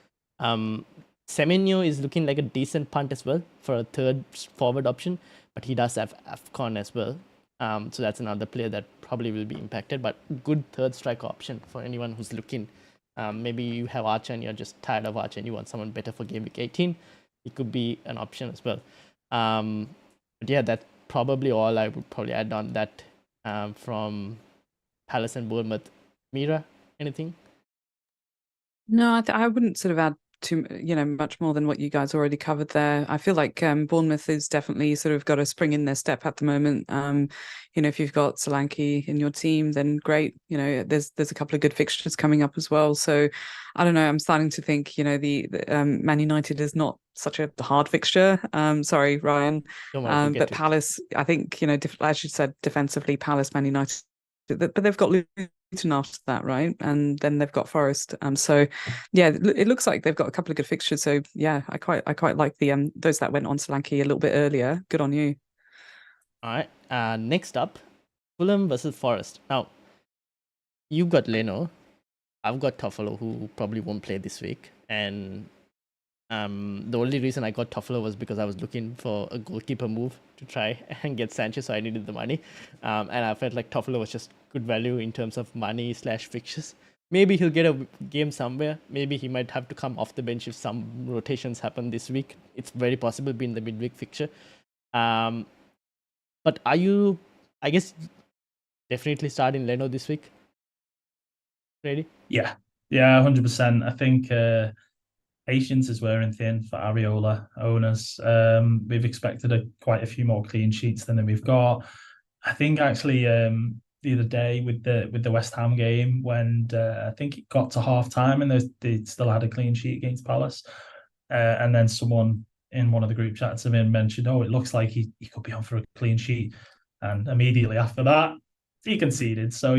[SPEAKER 1] Semenyo is looking like a decent punt as well for a third forward option, but he does have AFCON as well. So that's another player that probably will be impacted, but good third striker option for anyone who's looking. Maybe you have Archer and you're just tired of Archer and you want someone better for Game Week 18. It could be an option as well. But yeah, that's probably all I would probably add on that from Palace and Bournemouth. Mira, anything?
[SPEAKER 2] No, I wouldn't sort of add too, much more than what you guys already covered there. I feel like Bournemouth is definitely sort of got a spring in their step at the moment. If you've got Solanke in your team, then great. There's a couple of good fixtures coming up as well. So I don't know. I'm starting to think, the Man United is not such a hard fixture. Sorry, Ryan. But Palace, I think, as you said, defensively, Palace, Man United, but they've got Luton after that, right? And then they've got Forest. So yeah, it looks like they've got a couple of good fixtures. So yeah, I quite like the those that went on Solanke a little bit earlier. Good on you.
[SPEAKER 1] All right. Next up, Fulham versus Forest. Now, you've got Leno. I've got Toffolo, who probably won't play this week. And the only reason I got Toffolo was because I was looking for a goalkeeper move to try and get Sanchez, so I needed the money. And I felt like Toffolo was just good value in terms of money / fixtures. Maybe he'll get a game somewhere. Maybe he might have to come off the bench if some rotations happen this week. It's very possible being the midweek fixture. But are you, I guess, definitely starting Leno this week? Ready?
[SPEAKER 3] Yeah, 100%. I think patience is wearing thin for Areola owners. We've expected quite a few more clean sheets than we've got. I think actually the other day with the West Ham game, when I think it got to half time and they still had a clean sheet against Palace, and then someone in one of the group chats of him mentioned, it looks like he could be on for a clean sheet, and immediately after that he conceded. So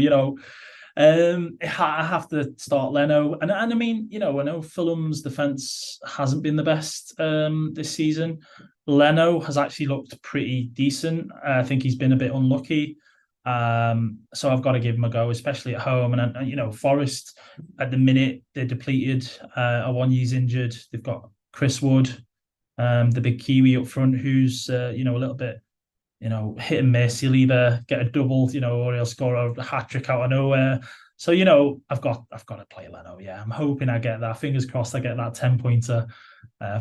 [SPEAKER 3] I have to start Leno, and I mean, I know Fulham's defense hasn't been the best this season. Leno has actually looked pretty decent. I think he's been a bit unlucky. So I've got to give him a go, especially at home. And Forest at the minute, they're depleted. Awoniyi's injured. They've got Chris Wood, the big Kiwi up front, who's a little bit hit and miss. He'll either get a double, or he'll score a hat trick out of nowhere. So I've got to play Leno. Yeah, I'm hoping I get that. Fingers crossed, I get that 10-pointer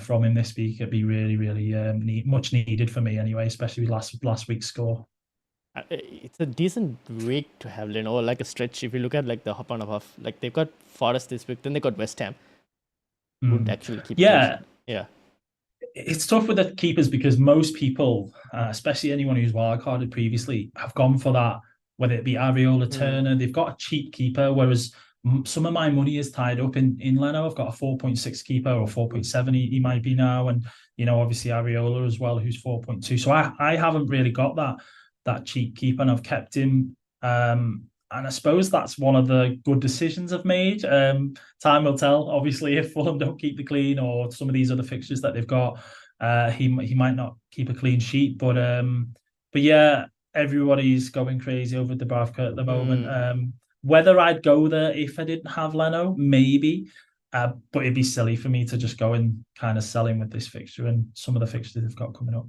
[SPEAKER 3] from him this week. It'd be really, really much needed for me anyway, especially with last week's score.
[SPEAKER 1] It's a decent week to have Leno, like a stretch. If you look at like the hop on and off, like they've got Forest this week, then they got West Ham. Would actually keep.
[SPEAKER 3] Yeah.
[SPEAKER 1] Yeah.
[SPEAKER 3] It's tough with the keepers because most people, especially anyone who's wildcarded previously, have gone for that whether it be Areola,
[SPEAKER 1] Mm.
[SPEAKER 3] Turner. They've got a cheap keeper, whereas some of my money is tied up in Leno. I've got a 4.6 keeper, or 4.7 he might be now, and obviously Areola as well, who's 4.2. So I haven't really got that cheap keeper, and I've kept him. And I suppose that's one of the good decisions I've made. Time will tell. Obviously, if Fulham don't keep the clean, or some of these other fixtures that they've got, he might not keep a clean sheet. But yeah, everybody's going crazy over Dubravka at the moment. Whether I'd go there if I didn't have Leno, maybe. But it'd be silly for me to just go and kind of sell him with this fixture and some of the fixtures they've got coming up.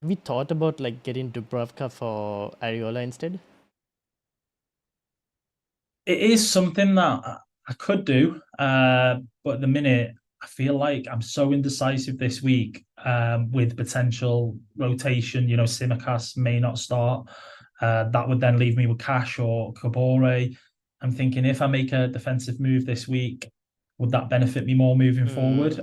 [SPEAKER 1] We thought about getting Dubravka for Areola instead.
[SPEAKER 3] It is something that I could do, but at the minute, I feel like I'm so indecisive this week with potential rotation. Tsimikas may not start. That would then leave me with Cash or Kabore. I'm thinking, if I make a defensive move this week, would that benefit me more moving forward?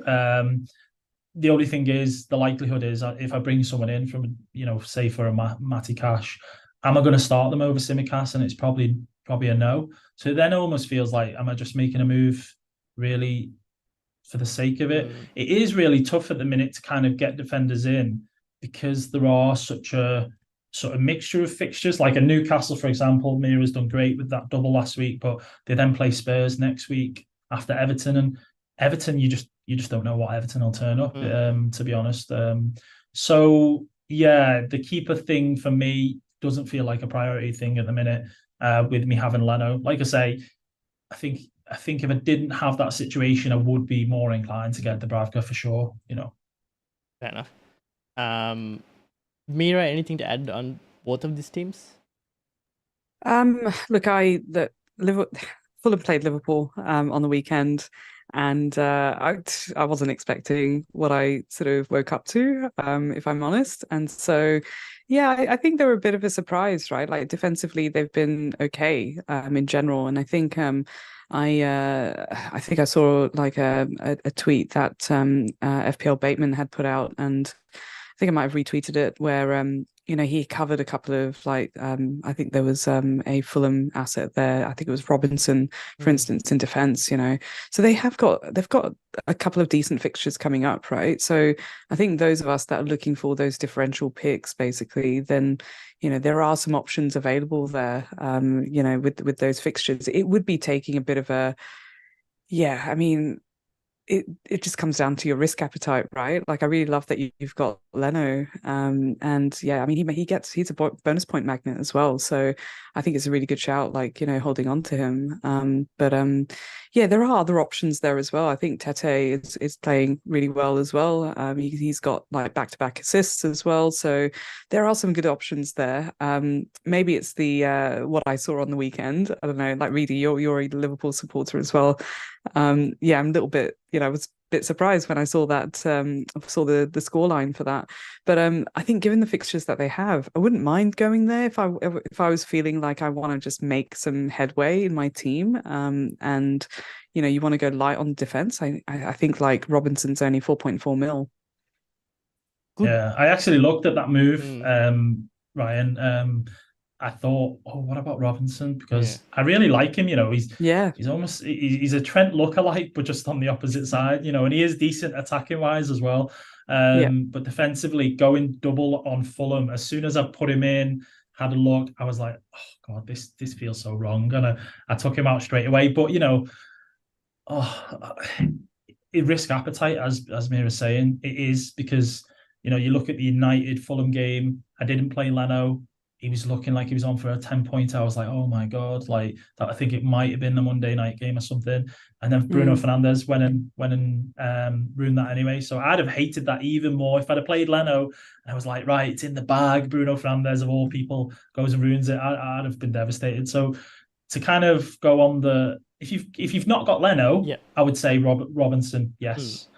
[SPEAKER 3] The only thing is, the likelihood is, if I bring someone in from, say for a Matty Cash, am I going to start them over Tsimikas? And it's probably a no. So then it almost feels like, am I just making a move really for the sake of it? It is really tough at the minute to kind of get defenders in, because there are such a sort of mixture of fixtures. Like a Newcastle, for example, Mira's done great with that double last week, but they then play Spurs next week after Everton, and Everton, you just don't know what Everton will turn up, to be honest. So yeah, the keeper thing for me doesn't feel like a priority thing at the minute. With me having Leno, like I say, I think if I didn't have that situation, I would be more inclined to get Dubravka for sure.
[SPEAKER 1] Fair enough. Mira, anything to add on both of these teams?
[SPEAKER 2] Look, Fulham played Liverpool on the weekend, and I wasn't expecting what I sort of woke up to, if I'm honest. And so, yeah, I think they were a bit of a surprise, right? Like defensively, they've been okay in general, and I think I think I saw like a tweet that FPL Bateman had put out, and I think I might have retweeted it, where he covered a couple of I think there was a Fulham asset there. I think it was Robinson, for instance, in defence. So they've got a couple of decent fixtures coming up, right? So I think those of us that are looking for those differential picks, basically, then there are some options available there. With those fixtures, it would be taking a bit of a, yeah. I mean, it just comes down to your risk appetite, right? Like, I really love that you've got Leno, and yeah, I mean, he's a bonus point magnet as well, so I think it's a really good shout, holding on to him. But yeah, there are other options there as well. I think Tete is playing really well as well. He's got back-to-back assists as well, so there are some good options there. Maybe it's the what I saw on the weekend. I don't know, Reedy, you're a Liverpool supporter as well. Yeah, I'm a little bit, I was a bit surprised when I saw that, saw the scoreline for that. But I think given the fixtures that they have, I wouldn't mind going there if I was feeling like I want to just make some headway in my team. And you want to go light on defense. I think Robinson's only 4.4 mil.
[SPEAKER 1] Good.
[SPEAKER 3] Yeah, I actually looked at that move, Ryan. I thought, what about Robinson? Because I really like him. He's almost he's a Trent lookalike, but just on the opposite side. And he is decent attacking wise as well. But defensively, going double on Fulham, as soon as I put him in, had a look, I was like, oh God, this feels so wrong, and I took him out straight away. But risk appetite, as Mira's saying, it is, because you look at the United Fulham game. I didn't play Leno. He was looking like he was on for a 10-point. I was like, oh my God, that. I think it might have been the Monday night game or something. And then Bruno Fernandes went and ruined that anyway. So I'd have hated that even more if I'd have played Leno. And I was like, right, it's in the bag. Bruno Fernandes, of all people, goes and ruins it. I'd have been devastated. So to kind of go on if you've not got Leno, I would say Robinson, yes.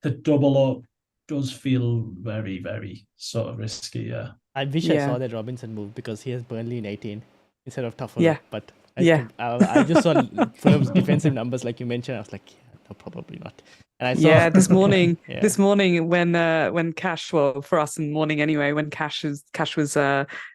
[SPEAKER 3] The double up does feel very, very sort of risky, yeah.
[SPEAKER 1] I wish I saw that Robinson move, because he has Burnley in 18 instead of Toffolo.
[SPEAKER 2] Yeah.
[SPEAKER 1] But I just saw Fulham's defensive numbers, like you mentioned. I was like, No, probably not. And I saw
[SPEAKER 2] Yeah, this morning,
[SPEAKER 1] Yeah.
[SPEAKER 2] this morning when Cash, well, for us in the morning anyway, when Cash was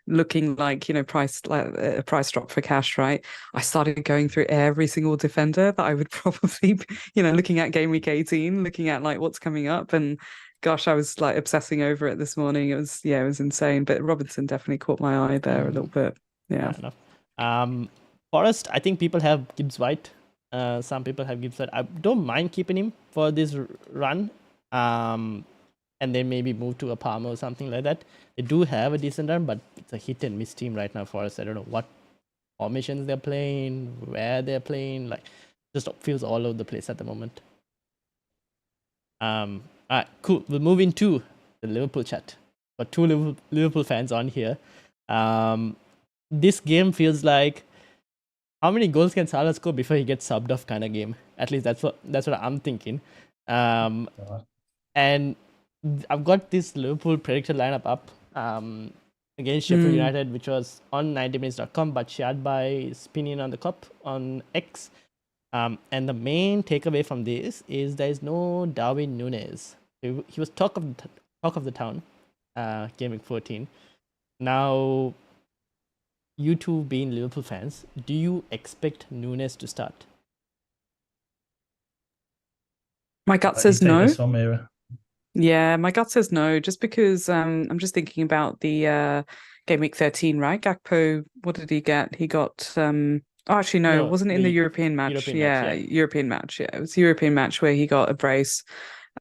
[SPEAKER 2] looking like, price like a price drop for Cash, right? I started going through every single defender that I would probably, looking at game week 18, looking at like what's coming up, and gosh, I was like obsessing over it this morning. It was insane. But Robinson definitely caught my eye there a little bit. Yeah.
[SPEAKER 1] Fair enough. Forrest, I think people have Gibbs White. Some people have Gibbs White. I don't mind keeping him for this run. And then maybe move to a Palmer or something like that. They do have a decent run, but it's a hit and miss team right now for us. I don't know what formations they're playing, where they're playing. Like, just feels all over the place at the moment. All right, cool. We'll move into the Liverpool chat. Got two Liverpool fans on here. This game feels like how many goals can Salah score before he gets subbed off kind of game. At least that's what I'm thinking. And I've got this Liverpool predicted lineup up against Sheffield United, which was on 90minutes.com, but shared by Spinning on the Cup on X. And the main takeaway from this is there is no Darwin Núñez. He was talk of the town, Game Week 14. Now, you two being Liverpool fans, do you expect Núñez to start?
[SPEAKER 2] My gut says no.
[SPEAKER 3] One,
[SPEAKER 2] yeah, my gut says no, just because I'm just thinking about the Game Week 13, right? Gakpo, what did he get? He got actually no, it wasn't in the European match. European match. Yeah, it was a European match where he got a brace.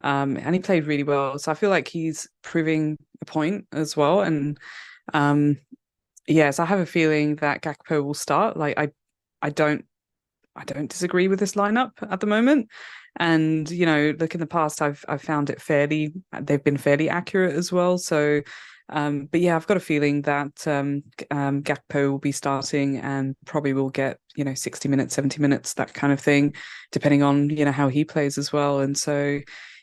[SPEAKER 2] And he played really well. So I feel like he's proving a point as well. And yes, I have a feeling that Gakpo will start. Like I don't disagree with this lineup at the moment. And look, in the past I've found it they've been fairly accurate as well. So but yeah, I've got a feeling that Gakpo will be starting and probably will get 60 minutes, 70 minutes, that kind of thing, depending on how he plays as well. And so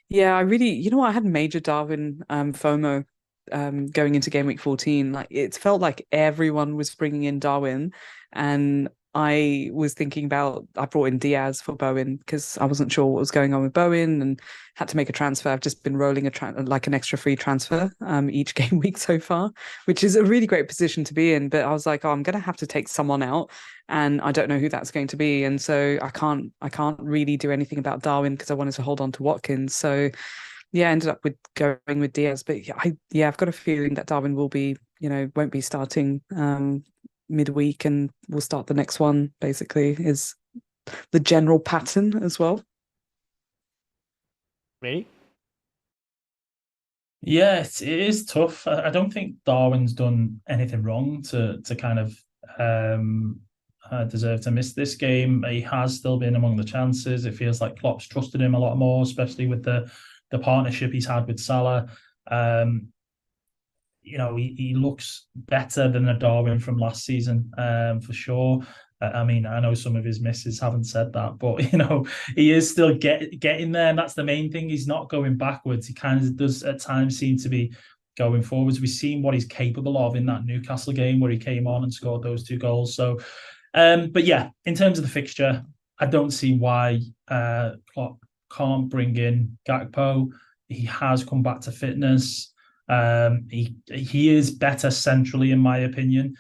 [SPEAKER 2] yeah, I really, I had major Darwin FOMO going into Game Week 14. Like, it felt like everyone was bringing in Darwin, and I was thinking I brought in Diaz for Bowen because I wasn't sure what was going on with Bowen and had to make a transfer. I've just been rolling like an extra free transfer each game week so far, which is a really great position to be in. But I was like, I'm going to have to take someone out, and I don't know who that's going to be. And so I can't really do anything about Darwin because I wanted to hold on to Watkins. So yeah, I ended up going with Diaz. But I've got a feeling that Darwin will be, won't be starting midweek, and we'll start the next one, basically, is the general pattern as well.
[SPEAKER 1] Ready?
[SPEAKER 3] Yeah, it is tough. I don't think Darwin's done anything wrong to kind of deserve to miss this game. He has still been among the chances. It feels like Klopp's trusted him a lot more, especially with the partnership he's had with Salah. He looks better than a Darwin from last season, for sure. I mean, I know some of his misses haven't said that, but he is still getting there, and that's the main thing. He's not going backwards. He kind of does at times seem to be going forwards. We've seen what he's capable of in that Newcastle game where he came on and scored those 2 goals. So, but yeah, in terms of the fixture, I don't see why Klopp can't bring in Gakpo. He has come back to fitness. He is better centrally, in my opinion.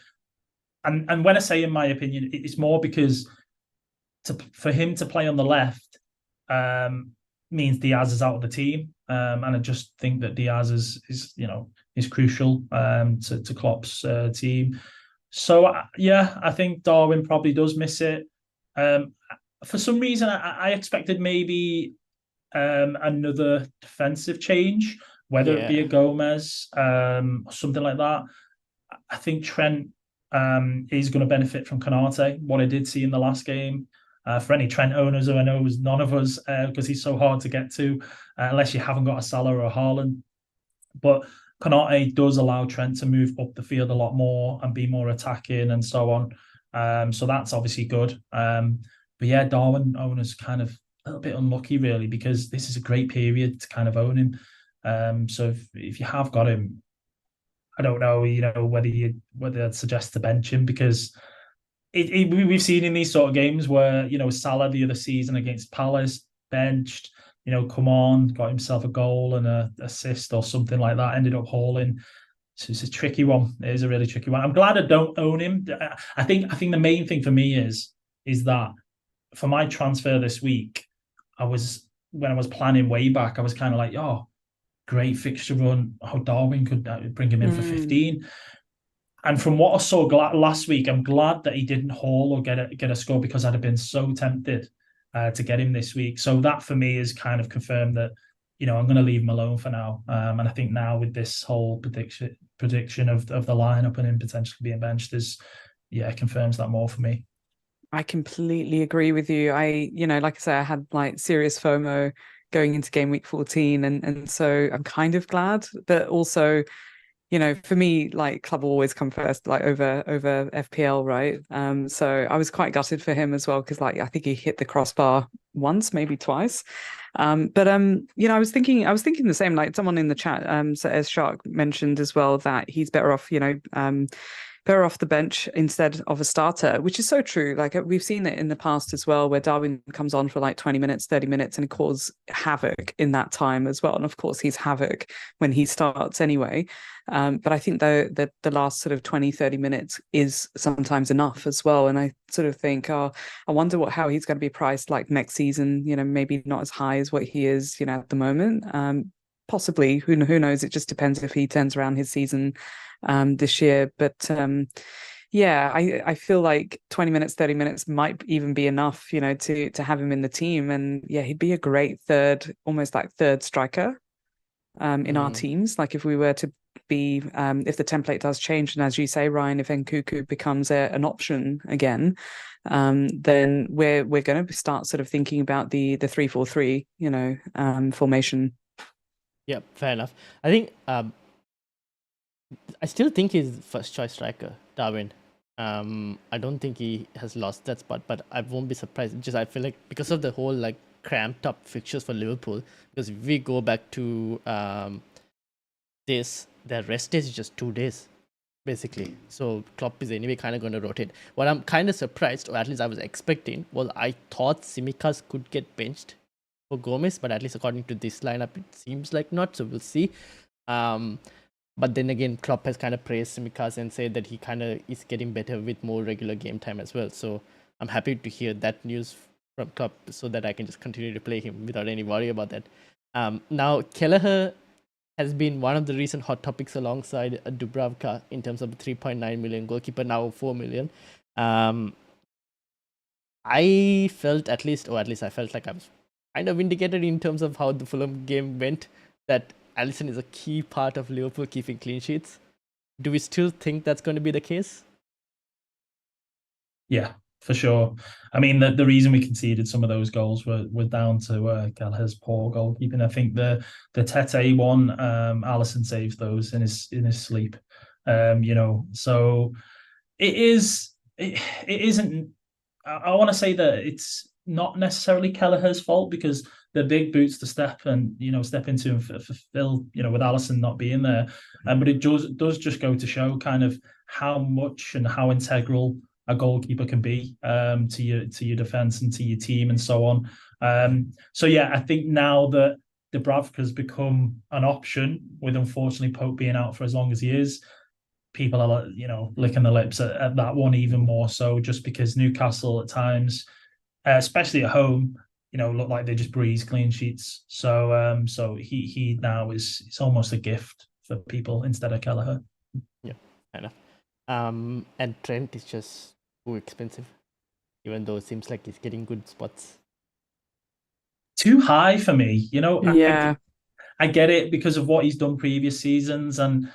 [SPEAKER 3] And when I say in my opinion, it's more because for him to play on the left means Diaz is out of the team. And I just think that Diaz is crucial to Klopp's team. So yeah, I think Darwin probably does miss it. For some reason, I expected maybe another defensive change, whether it be a Gomez, something like that. I think Trent is going to benefit from Konate, what I did see in the last game. For any Trent owners, who I know was none of us, because he's so hard to get to, unless you haven't got a Salah or a Haaland. But Konate does allow Trent to move up the field a lot more and be more attacking and so on. So that's obviously good. But yeah, Darwin owners kind of a little bit unlucky, really, because this is a great period to kind of own him. So if you have got him, I don't know, whether I'd suggest to bench him, because we've seen in these sort of games where, Salah the other season against Palace, benched, come on, got himself a goal and an assist or something like that, ended up hauling. So it's a tricky one. It is a really tricky one. I'm glad I don't own him. I think the main thing for me is that for my transfer this week, when I was planning way back, I was kind of like, oh, great fixture run. How Darwin could bring him in for 15. And from what I saw last week, I'm glad that he didn't haul or get a score, because I'd have been so tempted to get him this week. So that for me is kind of confirmed that, I'm going to leave him alone for now. And I think now with this whole prediction of the lineup and him potentially being benched it confirms that more for me.
[SPEAKER 2] I completely agree with you. Like I say, I had like serious FOMO going into game week 14, and so I'm kind of glad, but also, for me, like club will always come first, like over FPL, right? So I was quite gutted for him as well, because like I think he hit the crossbar once, maybe twice. But I was thinking the same. Like someone in the chat, so as Shark mentioned as well, that he's better off, better off the bench instead of a starter, which is so true. Like we've seen it in the past as well, where Darwin comes on for like 20 minutes, 30 minutes and causes havoc in that time as well. And of course, he's havoc when he starts anyway. But I think the last sort of 20, 30 minutes is sometimes enough as well. And I sort of think, I wonder how he's going to be priced like next season, maybe not as high as what he is, at the moment. Possibly, who knows? It just depends if he turns around his season this year. But I feel like 20 minutes, 30 minutes might even be enough, to have him in the team. And yeah, he'd be a great almost like third striker in our teams. Like if we were to be, if the template does change, and as you say, Ryan, if Nkuku becomes an option again, then we're going to start sort of thinking about the 3-4-3, formation.
[SPEAKER 1] Yeah, fair enough. I think I still think he's first choice striker, Darwin. I don't think he has lost that spot, but I won't be surprised. Just I feel like because of the whole like cramped up fixtures for Liverpool, because if we go back to their rest days is just 2 days, basically. So Klopp is anyway kind of going to rotate. What I'm kind of surprised, or at least I was expecting, was I thought Tsimikas could get benched for Gomez, but at least according to this lineup, it seems like not. So we'll see. But then again, Klopp has kind of praised Tsimikas and said that he kind of is getting better with more regular game time as well. So I'm happy to hear that news from Klopp, so that I can just continue to play him without any worry about that. Now, Kelleher has been one of the recent hot topics alongside Dubravka in terms of 3.9 million goalkeeper, now 4 million. I felt I felt like I was kind of vindicated in terms of how the Fulham game went, that Alisson is a key part of Liverpool keeping clean sheets. Do we still think that's going to be the case?
[SPEAKER 3] Yeah, for sure. I mean, the reason we conceded some of those goals were down to Gallagher's poor goalkeeping. I think the Tete one, Alisson saved those in his sleep. So it isn't. I want to say that it's not necessarily Kelleher's fault, because the big boots to step into and fulfill, with Alisson not being there. But it does just go to show kind of how much and how integral a goalkeeper can be to your defense and to your team and so on. So yeah, I think now that Dubravka has become an option, with unfortunately Pope being out for as long as he is, people are licking their lips at that one even more so, just because Newcastle at times, especially at home, look like they just breeze clean sheets. So he now it's almost a gift for people instead of Kelleher.
[SPEAKER 1] Yeah, fair enough. And Trent is just too expensive, even though it seems like he's getting good spots.
[SPEAKER 3] Too high for me,
[SPEAKER 2] Yeah.
[SPEAKER 3] I get it because of what he's done previous seasons, and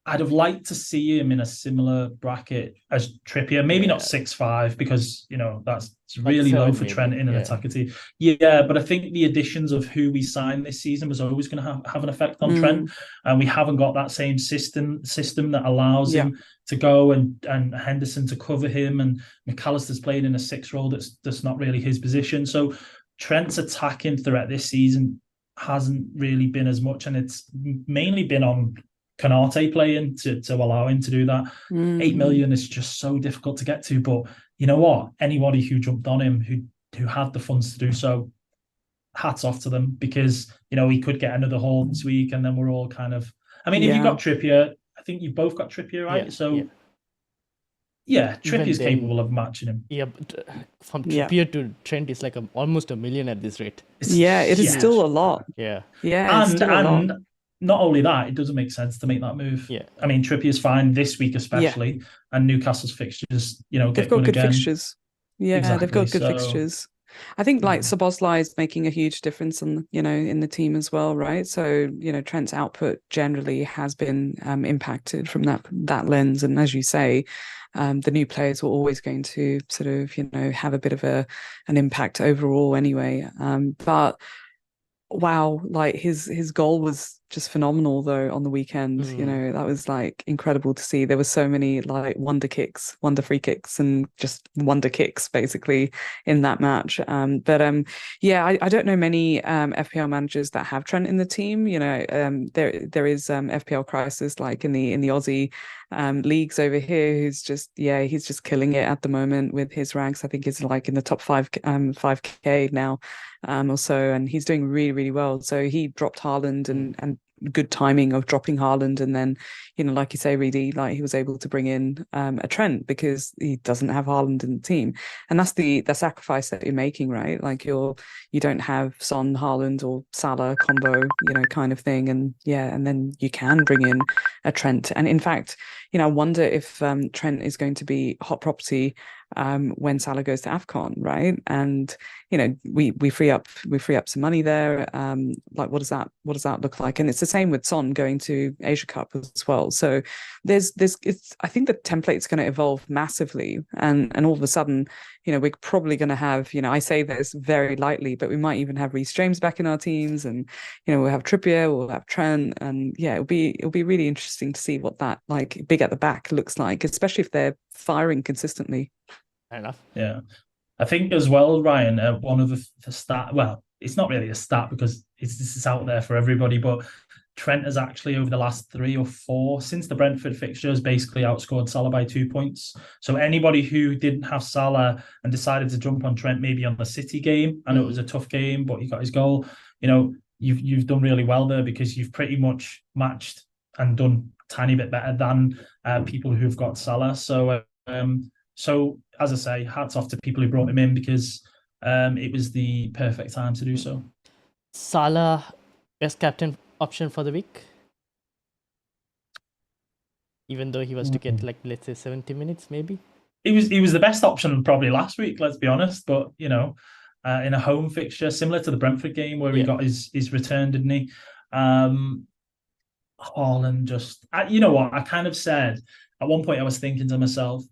[SPEAKER 3] I'd have liked to see him in a similar bracket as Trippier. Maybe not 6'5", because that's really
[SPEAKER 1] like
[SPEAKER 3] low for
[SPEAKER 1] maybe.
[SPEAKER 3] Trent in an attacker team. Yeah, but I think the additions of who we signed this season was always going to have an effect on Trent, and we haven't got that same system that allows him to go and Henderson to cover him, and McAllister's playing in a 6 role that's not really his position. So Trent's attacking threat this season hasn't really been as much, and it's mainly been on Canate playing to allow him to do that. 8 million is just so difficult to get to, but you know what? Anybody who jumped on him who had the funds to do so, hats off to them, because he could get another haul this week, and then we're all kind of. I mean, if you've
[SPEAKER 2] Yeah.
[SPEAKER 3] got Trippier, I think you've both got Trippier, right?
[SPEAKER 1] Yeah,
[SPEAKER 3] So
[SPEAKER 1] yeah.
[SPEAKER 3] yeah,
[SPEAKER 1] Even
[SPEAKER 3] Trippier's
[SPEAKER 1] then,
[SPEAKER 3] capable of matching him.
[SPEAKER 1] yeah, but from
[SPEAKER 2] Yeah.
[SPEAKER 1] Trippier to Trent is like almost $1 million at this rate.
[SPEAKER 2] Yeah, it is
[SPEAKER 3] huge.
[SPEAKER 2] still a lot.
[SPEAKER 1] Yeah,
[SPEAKER 2] Yeah, it's still a lot.
[SPEAKER 3] And not only that, it doesn't make sense to make that move.
[SPEAKER 1] yeah.
[SPEAKER 3] I mean, Trippier's fine this week especially, and Newcastle's fixtures,
[SPEAKER 2] They've
[SPEAKER 3] get
[SPEAKER 2] got
[SPEAKER 3] good
[SPEAKER 2] good
[SPEAKER 3] again.
[SPEAKER 2] fixtures. Yeah,
[SPEAKER 3] Exactly.
[SPEAKER 2] they've got good
[SPEAKER 3] So,
[SPEAKER 2] fixtures. I think like Szoboszlai is making a huge difference in the team as well, right? So, Trent's output generally has been impacted from that lens. And as you say, the new players were always going to sort of, have a bit of an impact overall anyway. But wow, like his goal was just phenomenal though on the weekend. That was like incredible to see. There were so many like wonder free kicks, and just wonder kicks basically in that match. Yeah, I don't know many FPL managers that have Trent in the team. There is FPL Crisis like in the Aussie leagues over here, he's just killing it at the moment with his ranks. I think he's like in the top 5k now or so, and he's doing really, really well. So he dropped Haaland and good timing of dropping Haaland, and then like you say, Reedy, like he was able to bring in a Trent because he doesn't have Haaland in the team, and that's the sacrifice that you're making, right? Like you don't have Son, Haaland, or Salah combo, kind of thing, and then you can bring in a Trent. And in fact, I wonder if Trent is going to be hot property when Salah goes to AFCON, right? And we free up some money there. Like what does that look like? And it's the same with Son going to Asia Cup as well. So I think the template's going to evolve massively, and all of a sudden, we're probably going to have, I say this very lightly, but we might even have Reece James back in our teams, and we'll have Trippier, we'll have Trent, and it'll be really interesting to see what that like big at the back looks like, especially if they're firing consistently.
[SPEAKER 1] Fair enough.
[SPEAKER 3] Yeah. I think as well, Ryan, one of the stat, well, it's not really a stat because this is out there for everybody, but Trent has actually, over the last 3 or 4, since the Brentford fixtures, basically outscored Salah by 2 points. So anybody who didn't have Salah and decided to jump on Trent maybe on the City game, I know it was a tough game, but he got his goal, you've done really well there, because you've pretty much matched and done a tiny bit better than people who've got Salah. So as I say, hats off to people who brought him in, because it was the perfect time to do so.
[SPEAKER 1] Salah, best captain option for the week? Even though he was to get like, let's say 70 minutes maybe?
[SPEAKER 3] He was the best option probably last week, let's be honest. But, in a home fixture, similar to the Brentford game where he got his return, didn't he? Haaland just... you know what? I kind of said, at one point I was thinking to myself,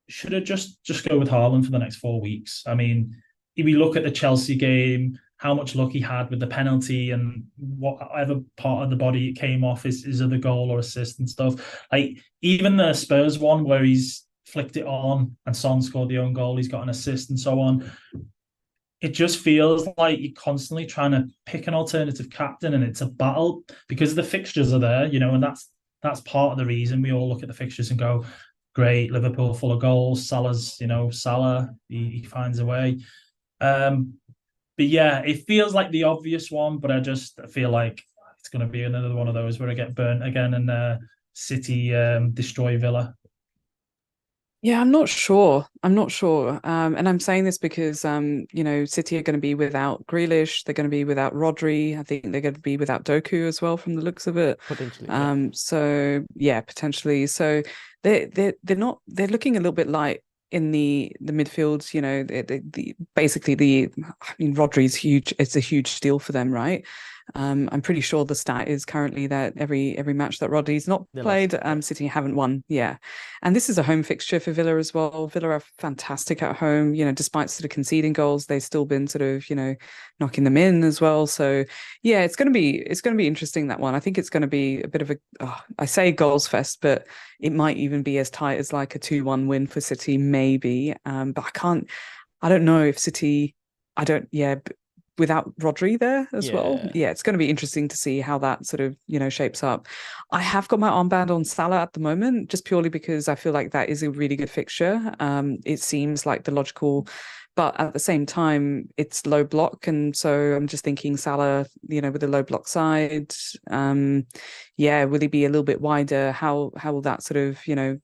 [SPEAKER 3] should I just go with Haaland for the next 4 weeks? I mean, if we look at the Chelsea game, how much luck he had with the penalty and whatever part of the body it came off, his other goal or assist and stuff. Like, even the Spurs one where he's flicked it on and Son scored the own goal, he's got an assist and so on. It just feels like you're constantly trying to pick an alternative captain, and it's a battle because the fixtures are there, and that's part of the reason we all look at the fixtures and go, great, Liverpool full of goals. Salah's, Salah, he finds a way. But yeah, it feels like the obvious one, but I just feel like it's going to be another one of those where I get burnt again and City destroy Villa.
[SPEAKER 2] Yeah, I'm not sure. And I'm saying this because, City are going to be without Grealish. They're going to be without Rodri. I think they're going to be without Doku as well, from the looks of it.
[SPEAKER 1] Potentially.
[SPEAKER 2] So yeah, potentially. So they're looking a little bit like in the midfield, Rodri's huge. It's a huge deal for them, right? I'm pretty sure the stat is currently that every match that Rodri's not played, City haven't won. Yeah. And this is a home fixture for Villa as well. Villa are fantastic at home, despite sort of conceding goals, they've still been sort of, knocking them in as well. So yeah, it's going to be interesting, that one. I think it's going to be a bit of I say goals fest, but it might even be as tight as like a 2-1 win for City, maybe. But I don't know if City, without Rodri there as well. Yeah, it's going to be interesting to see how that sort of, shapes up. I have got my armband on Salah at the moment, just purely because I feel like that is a really good fixture. It seems like the logical But at the same time, it's low block, and so I'm just thinking Salah, with a low block side, will he be a little bit wider? How will that sort of,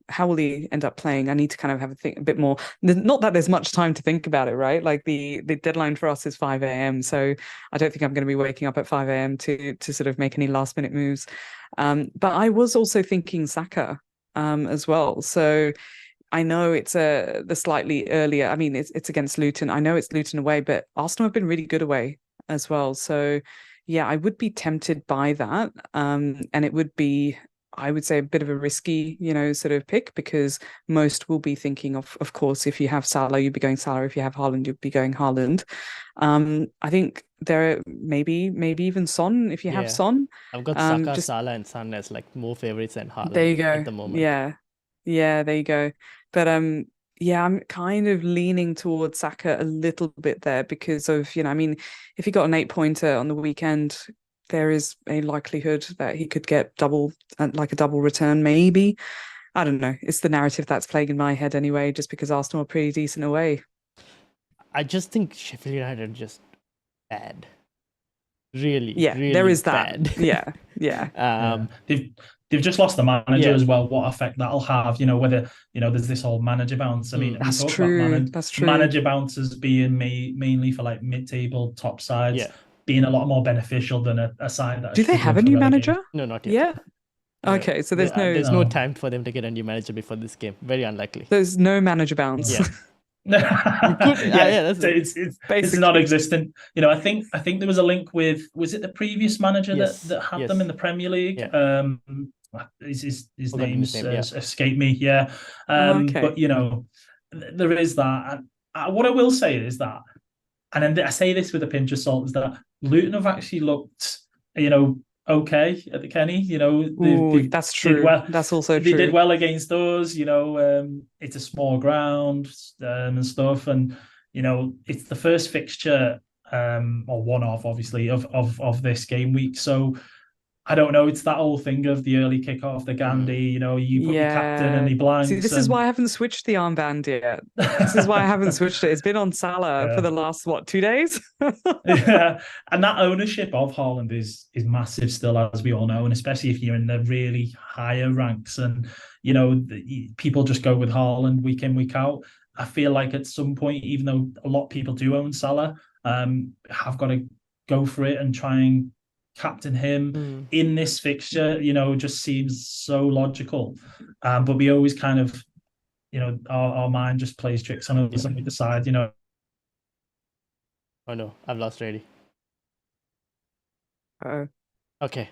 [SPEAKER 2] how will he end up playing? I need to kind of have a bit more. Not that there's much time to think about it, right? Like the deadline for us is 5 a.m. So I don't think I'm going to be waking up at 5 a.m. to sort of make any last minute moves. But I was also thinking Saka as well. So I know it's the slightly earlier. I mean, it's against Luton. I know it's Luton away, but Arsenal have been really good away as well. So, yeah, I would be tempted by that. And it would be, I would say, a bit of a risky, sort of pick, because most will be thinking of course, if you have Salah, you'd be going Salah. If you have Haaland, you'd be going Haaland. I think there maybe even Son if you have Son.
[SPEAKER 1] I've got Saka, Salah, and Son as like more favorites than Haaland.
[SPEAKER 2] There you go.
[SPEAKER 1] At the moment.
[SPEAKER 2] Yeah, there you go. But I'm kind of leaning towards Saka a little bit there because of, I mean, if he got an 8-pointer on the weekend, there is a likelihood that he could get like a double return, maybe. I don't know. It's the narrative that's plaguing my head anyway, just because Arsenal are pretty decent away.
[SPEAKER 1] I just think Sheffield United are just bad. Really, really
[SPEAKER 2] there is
[SPEAKER 1] bad.
[SPEAKER 2] that. Yeah.
[SPEAKER 3] They've just lost the manager as well. What effect that'll have, whether, there's this whole manager bounce. I mean,
[SPEAKER 2] that's true. That's true.
[SPEAKER 3] Manager bounces being mainly for like mid-table top sides, being a lot more beneficial than a side that.
[SPEAKER 2] Do they have a new manager?
[SPEAKER 1] No, not yet.
[SPEAKER 2] Yeah. Okay, so there's
[SPEAKER 1] no time for them to get a new manager before this game. Very unlikely.
[SPEAKER 2] There's no manager bounce.
[SPEAKER 1] Yeah.
[SPEAKER 3] It's non-existent. I think there was a link with, was it the previous manager that had them in the Premier League?
[SPEAKER 1] Yeah.
[SPEAKER 3] His name's escaped me. Yeah. But there is that. And what I will say is that, and then I say this with a pinch of salt, is that Luton have actually looked, okay at the Kenny.
[SPEAKER 2] That's true. That's also true.
[SPEAKER 3] They did well against us. It's a small ground and stuff, and it's the first fixture, or one of obviously of this game week. So I don't know. It's that whole thing of the early kickoff, the Gandhi. You put your captain and he blanks.
[SPEAKER 2] See, this is why I haven't switched the armband yet. This is why I haven't switched it. It's been on Salah for the last 2 days.
[SPEAKER 3] Yeah, and that ownership of Haaland is massive still, as we all know, and especially if you're in the really higher ranks, and people just go with Haaland week in, week out. I feel like at some point, even though a lot of people do own Salah, have got to go for it and try and captain him in this fixture. Just seems so logical, but we always kind of, our mind just plays tricks on us and we decide,
[SPEAKER 1] Oh no, I've lost Rady.
[SPEAKER 2] Uh-oh.
[SPEAKER 1] Okay,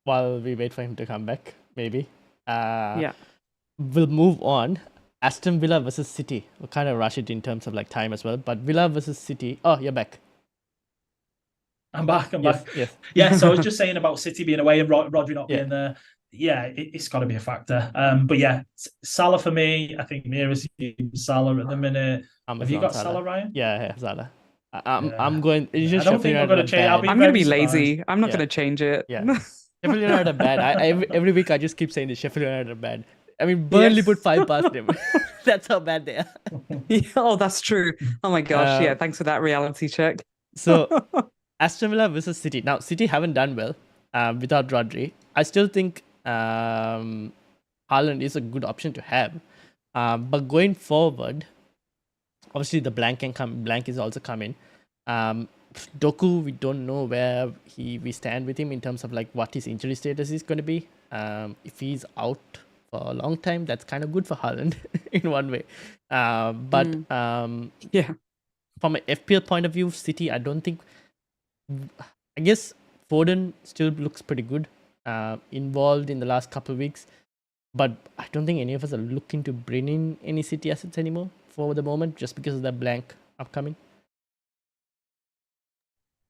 [SPEAKER 1] while we wait for him to come back, maybe we'll move on. Aston Villa versus City. We'll kind of rush it in terms of like time as well, but Villa versus City. Oh, you're back.
[SPEAKER 3] I'm back.
[SPEAKER 1] Yes.
[SPEAKER 3] Yeah, so I was just saying about City being away and Rodri not being there. Yeah, it's got to be a factor. But yeah, Salah for me. I think Mira's Salah at the minute. Have you got Salah, Ryan?
[SPEAKER 1] Yeah, I have Salah. I'm going. I
[SPEAKER 3] don't think I'm going to change.
[SPEAKER 2] I'm going to be lazy. I'm not going to change it.
[SPEAKER 1] Yeah, Sheffield United are bad. Every week I just keep saying this. Sheffield United are bad. I mean, Burnley put 5 past them. That's how bad they are.
[SPEAKER 2] That's true. Oh my gosh. Thanks for that reality check.
[SPEAKER 1] So. Aston Villa versus City. Now, City haven't done well without Rodri. I still think Haaland is a good option to have. But going forward, obviously the blank is also coming. Doku, we don't know where we stand with him in terms of like what his injury status is going to be. If he's out for a long time, that's kind of good for Haaland in one way. But from an FPL point of view, City, I don't think. I guess Foden still looks pretty good, involved in the last couple of weeks, but I don't think any of us are looking to bring in any City assets anymore for the moment, just because of that blank upcoming.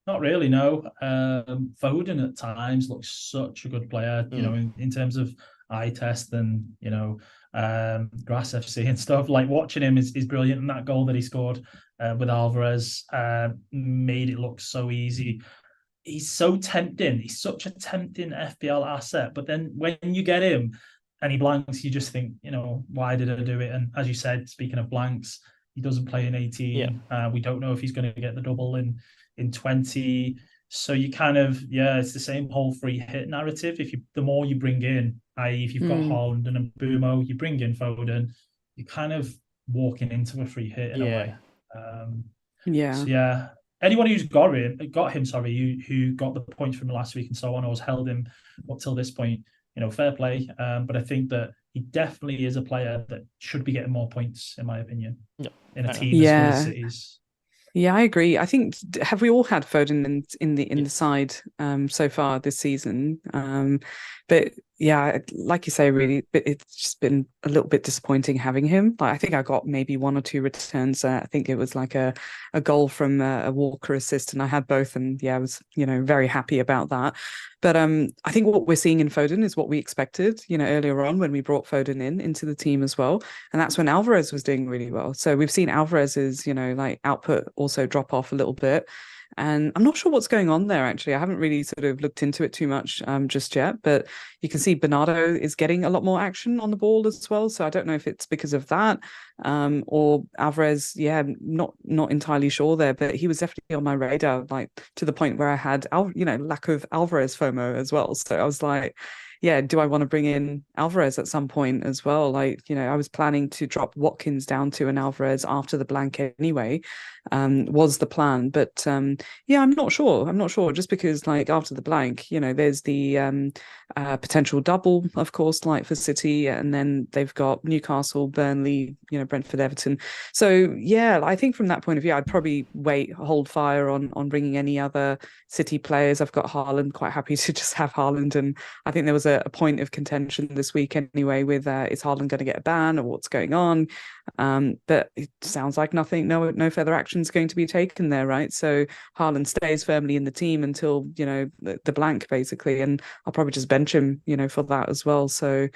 [SPEAKER 3] Not really, no. Foden at times looks such a good player, in terms of eye test and Grass FC and stuff. Like watching him is brilliant, and that goal that he scored with Alvarez made it look so easy. He's so tempting. He's such a tempting FPL asset. But then when you get him and he blanks, you just think, why did I do it? And as you said, speaking of blanks, he doesn't play in 18. We don't know if he's going to get the double in 20. So you kind of, it's the same whole free hit narrative. The more you bring in, i.e., if you've got Haaland and Mbeumo, you bring in Foden, you're kind of walking into a free hit in a way. So anyone who's got him, who got the points from last week and so on, or has held him up till this point, fair play. But I think that he definitely is a player that should be getting more points, in my opinion, in a team as good as City's.
[SPEAKER 2] Yeah, I agree. I think, have we all had Foden in the side so far this season? But yeah, like you say, really, it's just been a little bit disappointing having him. Like, I think I got maybe 1 or 2 returns. I think it was like a goal from a Walker assist, and I had both, and I was very happy about that. But I think what we're seeing in Foden is what we expected, earlier on when we brought Foden into the team as well. And that's when Alvarez was doing really well. So we've seen Alvarez's, like output also drop off a little bit. And I'm not sure what's going on there, actually. I haven't really sort of looked into it too much just yet. But you can see Bernardo is getting a lot more action on the ball as well. So I don't know if it's because of that or Alvarez. Not entirely sure there. But he was definitely on my radar, like to the point where I had, lack of Alvarez FOMO as well. So I was like, do I want to bring in Alvarez at some point as well? Like, I was planning to drop Watkins down to an Alvarez after the blank anyway, was the plan. But I'm not sure. I'm not sure, just because like after the blank, there's the potential double, of course, like for City, and then they've got Newcastle, Burnley, Brentford, Everton. So I think from that point of view, I'd probably hold fire on bringing any other City players. I've got Haaland, quite happy to just have Haaland, and I think there was a point of contention this week anyway with is Haaland going to get a ban or what's going on? But it sounds like no further action is going to be taken there, right? So Haaland stays firmly in the team until the blank basically, and I'll probably just bench him for that as well. So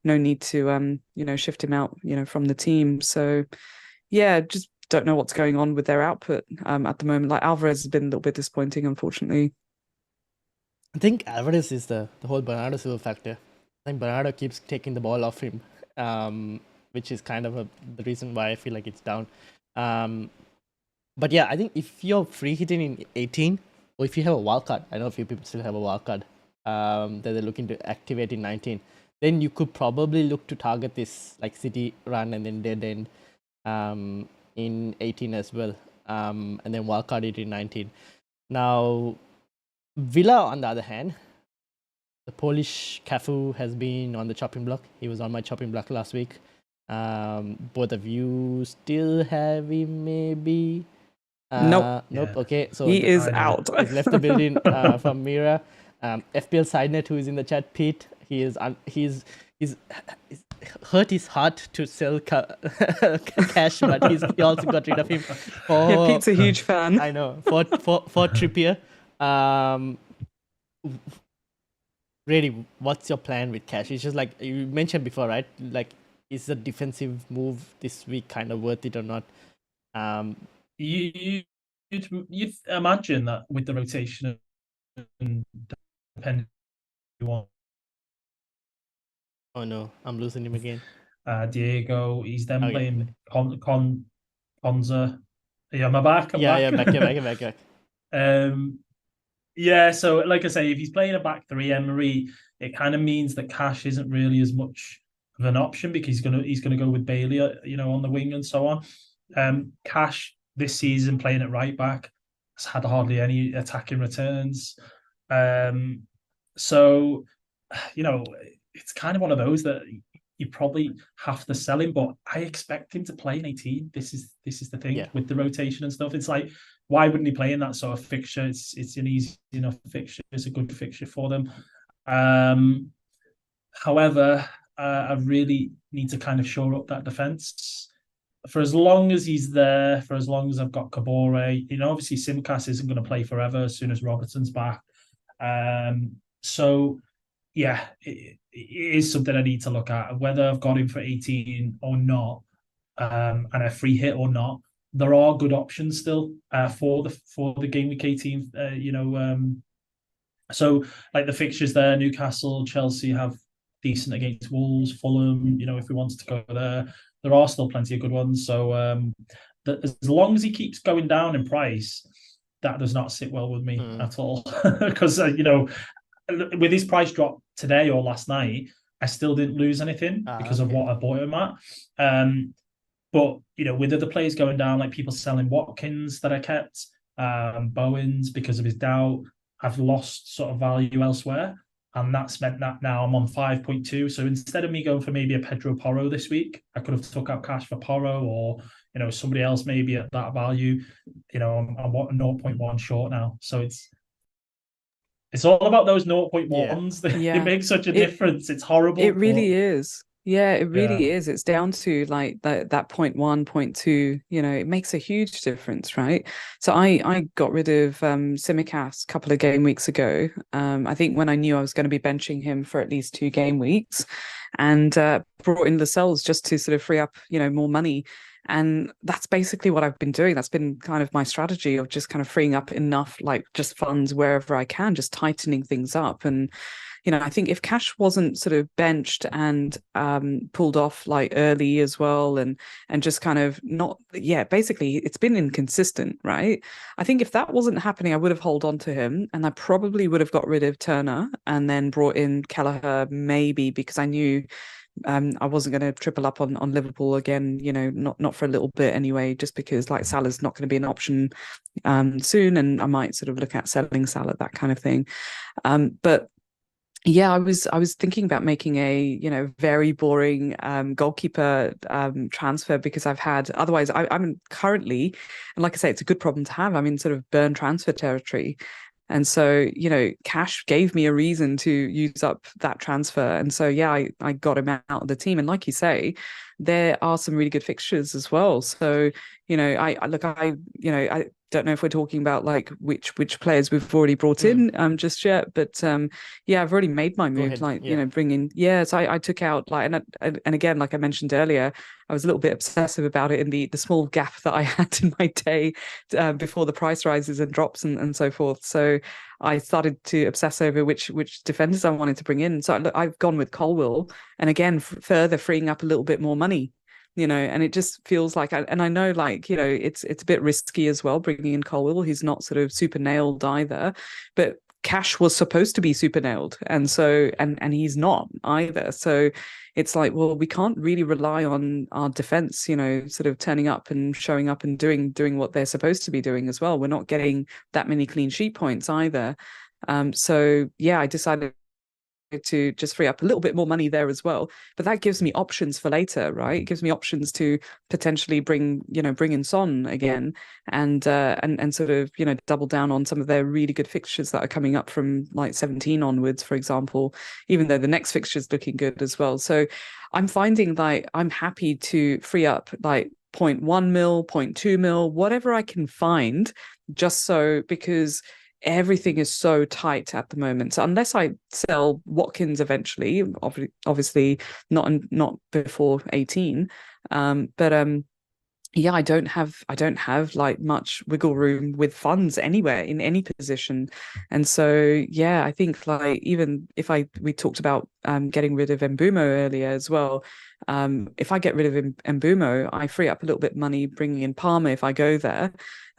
[SPEAKER 2] no need to shift him out from the team. So just don't know what's going on with their output at the moment. Like Alvarez has been a little bit disappointing, unfortunately.
[SPEAKER 1] I think Alvarez is the whole Bernardo Silva factor. I think Bernardo keeps taking the ball off him, which is kind of the reason why I feel like it's down. But I think if you're free hitting in 18, or if you have a wild card, I know a few people still have a wild card that they're looking to activate in 19, then you could probably look to target this like City run and then dead end in 18 as well, and then wild card it in 19. Now, Villa, on the other hand, the Polish Cafu has been on the chopping block. He was on my chopping block last week. Both of you still have him, maybe?
[SPEAKER 2] Nope.
[SPEAKER 1] Okay, so
[SPEAKER 2] he is out.
[SPEAKER 1] He's left the building from Mira. FPL Sidenet, who is in the chat, Pete, he's hurt his heart to sell cash, but he also got rid of him.
[SPEAKER 2] Pete's a huge fan.
[SPEAKER 1] I know, for Trippier. Really, what's your plan with cash? It's just like you mentioned before, right? Like, is the defensive move this week kind of worth it or not?
[SPEAKER 3] You'd imagine that with the rotation and depending on.
[SPEAKER 1] Oh no, I'm losing him again.
[SPEAKER 3] Diego, he's then playing Konza. Yeah, I'm back.
[SPEAKER 1] Back.
[SPEAKER 3] So like I say, if he's playing a back three, Emery, it kind of means that Cash isn't really as much of an option because he's gonna go with Bailey, on the wing and so on. Cash this season playing at right back has had hardly any attacking returns. So it's kind of one of those that you probably have to sell him, but I expect him to play in 18. This is the thing with the rotation and stuff. It's like, why wouldn't he play in that sort of fixture? It's an easy enough fixture. It's a good fixture for them. However, I really need to kind of shore up that defense. For as long as he's there, for as long as I've got Kabore, obviously Simcas isn't going to play forever as soon as Robertson's back. So it is something I need to look at, whether I've got him for 18 or not, and a free hit or not. There are good options still for the game week 18. So like the fixtures there, Newcastle, Chelsea have decent against Wolves, Fulham. If we wanted to go there, there are still plenty of good ones. So as long as he keeps going down in price, that does not sit well with me at all. Because with his price drop today or last night, I still didn't lose anything because of what I bought him at. But with other players going down, like people selling Watkins that I kept, Bowens because of his doubt, I've lost sort of value elsewhere. And that's meant that now I'm on 5.2. So instead of me going for maybe a Pedro Porro this week, I could have took out cash for Porro or somebody else maybe at that value. I'm 0.1 short now. So it's all about those 0.1s.
[SPEAKER 2] Yeah.
[SPEAKER 3] It makes such a difference. It's horrible.
[SPEAKER 2] It really is. Yeah, it really is. It's down to like that 0.1, 0.2, it makes a huge difference, right? So I got rid of Tsimikas a couple of game weeks ago. I think when I knew I was going to be benching him for at least 2 game weeks, and brought in Lascelles just to sort of free up, more money. And that's basically what I've been doing. That's been kind of my strategy of just kind of freeing up enough, like just funds wherever I can, just tightening things up. And I think if Cash wasn't sort of benched and pulled off like early as well, and just kind of basically it's been inconsistent, right? I think if that wasn't happening, I would have held on to him, and I probably would have got rid of Turner and then brought in Kelleher maybe, because I knew I wasn't going to triple up on Liverpool again, not for a little bit anyway, just because like Salah's not going to be an option soon, and I might sort of look at selling Salah, that kind of thing. But yeah, I was thinking about making a very boring goalkeeper transfer, because otherwise I'm currently, and like I say, it's a good problem to have, I'm in sort of burn transfer territory. And so, Cash gave me a reason to use up that transfer. And so, yeah, I got him out of the team. And like you say, there are some really good fixtures as well. So, I don't know if we're talking about like which players we've already brought in just yet, but yeah, I've already made my move. Bring in, so I took out and again, like I mentioned earlier, I was a little bit obsessive about it in the small gap that I had in my day before the price rises and drops and so forth. So I started to obsess over which defenders I wanted to bring in. So I've gone with Colwill, and again, further freeing up a little bit more money. And it just feels like, and I know, like, it's a bit risky as well bringing in Colwill. He's not sort of super nailed either, but Cash was supposed to be super nailed, and so and he's not either. So it's like, well, we can't really rely on our defense, sort of turning up and showing up and doing what they're supposed to be doing as well. We're not getting that many clean sheet points either. So yeah, I decided to just free up a little bit more money there as well, but that gives me options for later, right? It gives me options to potentially bring in Son again, and sort of double down on some of their really good fixtures that are coming up from like 17 onwards, for example, even though the next fixture is looking good as well. So I'm finding like I'm happy to free up like 0.1 mil, 0.2 mil, whatever I can find, just so, because everything is so tight at the moment. So unless I sell Watkins eventually, obviously not before 18, but yeah, I don't have like much wiggle room with funds anywhere in any position. And so yeah, I think like even if we talked about getting rid of Mbeumo earlier as well. If I get rid of Mbeumo, I free up a little bit of money bringing in Palmer if I go there.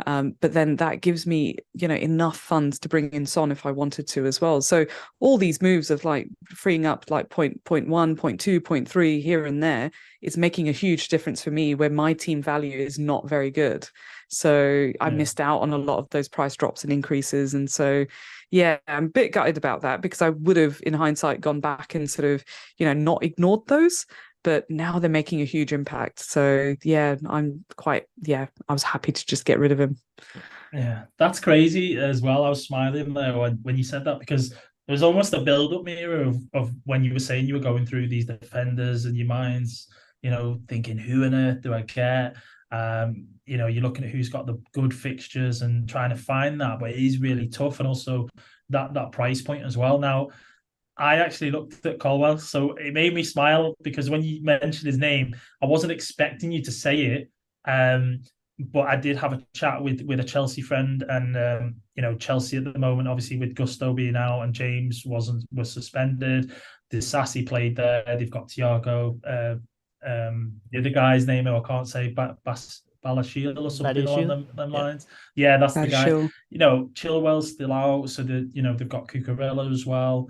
[SPEAKER 2] But then that gives me, enough funds to bring in Son if I wanted to as well. So all these moves of like freeing up like 0.1, 0.2, 0.3 here and there is making a huge difference for me where my team value is not very good. So I missed out on a lot of those price drops and increases. And so, yeah, I'm a bit gutted about that, because I would have, in hindsight, gone back and sort of, not ignored those. But now they're making a huge impact. So yeah, I was happy to just get rid of him.
[SPEAKER 3] Yeah, that's crazy as well. I was smiling there when you said that, because there was almost a build-up mirror of when you were saying you were going through these defenders in your minds, thinking, who on earth do I get? You're looking at who's got the good fixtures and trying to find that, but it is really tough. And also that price point as well. Now, I actually looked at Colwell, so it made me smile, because when you mentioned his name, I wasn't expecting you to say it. But I did have a chat with a Chelsea friend, and Chelsea at the moment, obviously with Gusto being out and James was suspended. The Sassy played there. They've got Thiago the other guy's name I can't say, Balashiel or something along
[SPEAKER 1] Badiashile.
[SPEAKER 3] them
[SPEAKER 1] Yeah.
[SPEAKER 3] lines. Yeah, that's the guy.
[SPEAKER 2] Badiashile.
[SPEAKER 3] Chilwell's still out, so they've got Cucurella as well.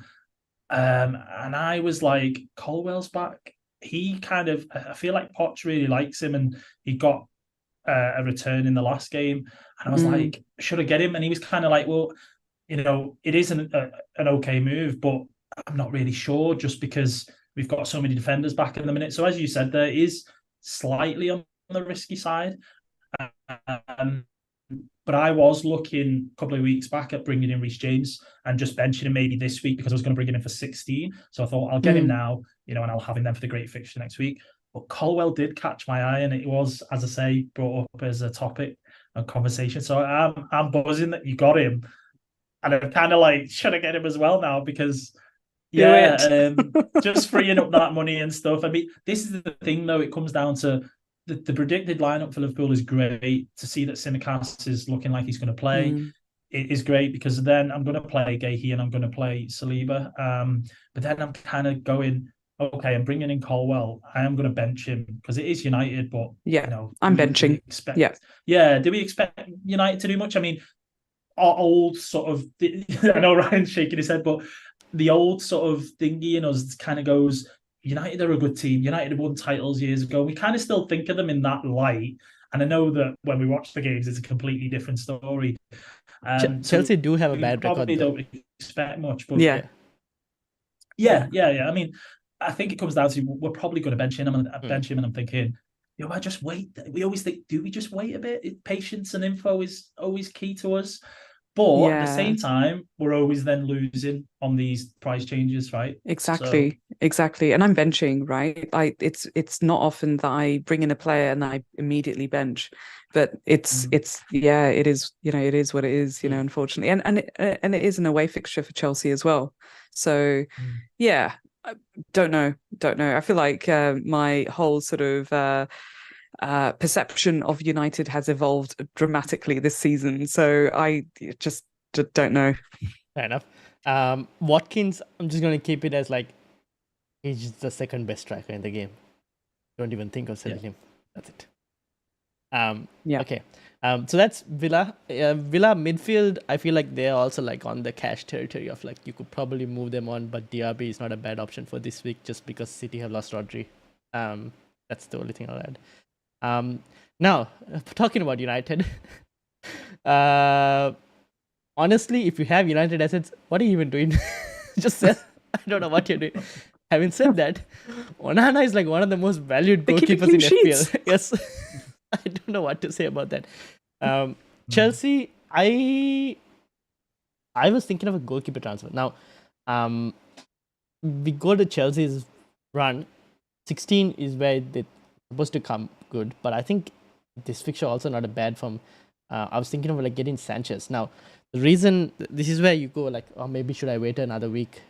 [SPEAKER 3] And I was like, Colwell's back. I feel like Potts really likes him, and he got a return in the last game. And I was like, should I get him? And he was kind of like, well, it isn't an okay move, but I'm not really sure just because we've got so many defenders back in the minute. So as you said, there is slightly on the risky side. But I was looking a couple of weeks back at bringing in Reece James and just benching him maybe this week because I was going to bring him in for 16. So I thought I'll get him now, and I'll have him then for the great fixture next week. But Colwell did catch my eye, and it was, as I say, brought up as a topic of conversation. So I'm buzzing that you got him, and I'm kind of like, should I get him as well now? Because just freeing up that money and stuff. I mean, this is the thing though. It comes down to the predicted lineup for Liverpool is great. To see that Tsimikas is looking like he's going to play, it is great because then I'm going to play Gahey and I'm going to play Saliba. But then I'm kind of going, okay, I'm bringing in Colwell. I am going to bench him because it is United, but
[SPEAKER 2] I'm benching.
[SPEAKER 3] Do we expect United to do much? I mean, our old sort of, I know Ryan's shaking his head, but the old sort of thingy in us kind of goes, United are a good team. United won titles years ago. We kind of still think of them in that light. And I know that when we watch the games, it's a completely different story.
[SPEAKER 1] Chelsea do have a bad record.
[SPEAKER 3] Probably don't expect much, but
[SPEAKER 2] yeah.
[SPEAKER 3] I mean, I think it comes down to we're probably going to bench him, and I'm thinking, I just wait. We always think, do we just wait a bit? Patience and info is always key to us. But at the same time, we're always then losing on these price changes, right?
[SPEAKER 2] Exactly. And I'm benching, right? It's not often that I bring in a player and I immediately bench, but it is, it is what it is, unfortunately. And it is an away fixture for Chelsea as well. So I don't know. I feel like my whole sort of perception of United has evolved dramatically this season. So I just don't know.
[SPEAKER 1] Fair enough. Watkins, I'm just going to keep it as like, he's the second best striker in the game. Don't even think of selling him. That's it. Okay. So that's Villa. Villa midfield, I feel like they're also like on the cash territory of like, you could probably move them on, but Diaby is not a bad option for this week just because City have lost Rodri. That's the only thing I'll add. Now, talking about United, honestly, if you have United assets, what are you even doing? Just I don't know what you're doing. Having said that, Onana is like one of the most valued goalkeepers in FPL. Yes, I don't know what to say about that. Chelsea, I was thinking of a goalkeeper transfer. Now, we go to Chelsea's run. 16 is where they're supposed to come good, but I think this fixture also not a bad from. I was thinking of like getting Sanchez. Now, the reason this is where you go like, oh, maybe should I wait another week?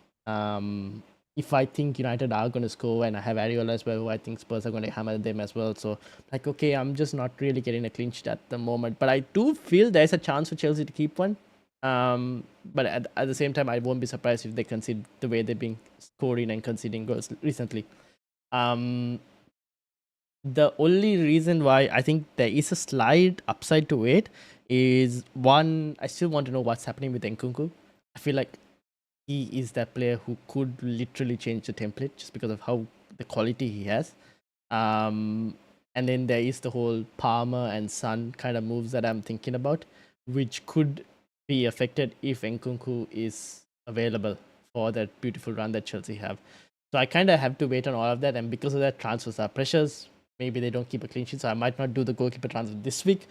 [SPEAKER 1] If I think United are going to score and I have Areola as well, who I think Spurs are going to hammer them as well. So like, okay, I'm just not really getting a clinch at the moment, but I do feel there's a chance for Chelsea to keep one. But at the same time, I won't be surprised if they concede the way they've been scoring and conceding goals recently. The only reason why I think there is a slight upside to it is one, I still want to know what's happening with Nkunku. I feel like he is that player who could literally change the template just because of how the quality he has. And then there is the whole Palmer and Son kind of moves that I'm thinking about, which could be affected if Nkunku is available for that beautiful run that Chelsea have. So I kind of have to wait on all of that, and because of that, transfers are pressures. Maybe they don't keep a clean sheet, so I might not do the goalkeeper transfer this week.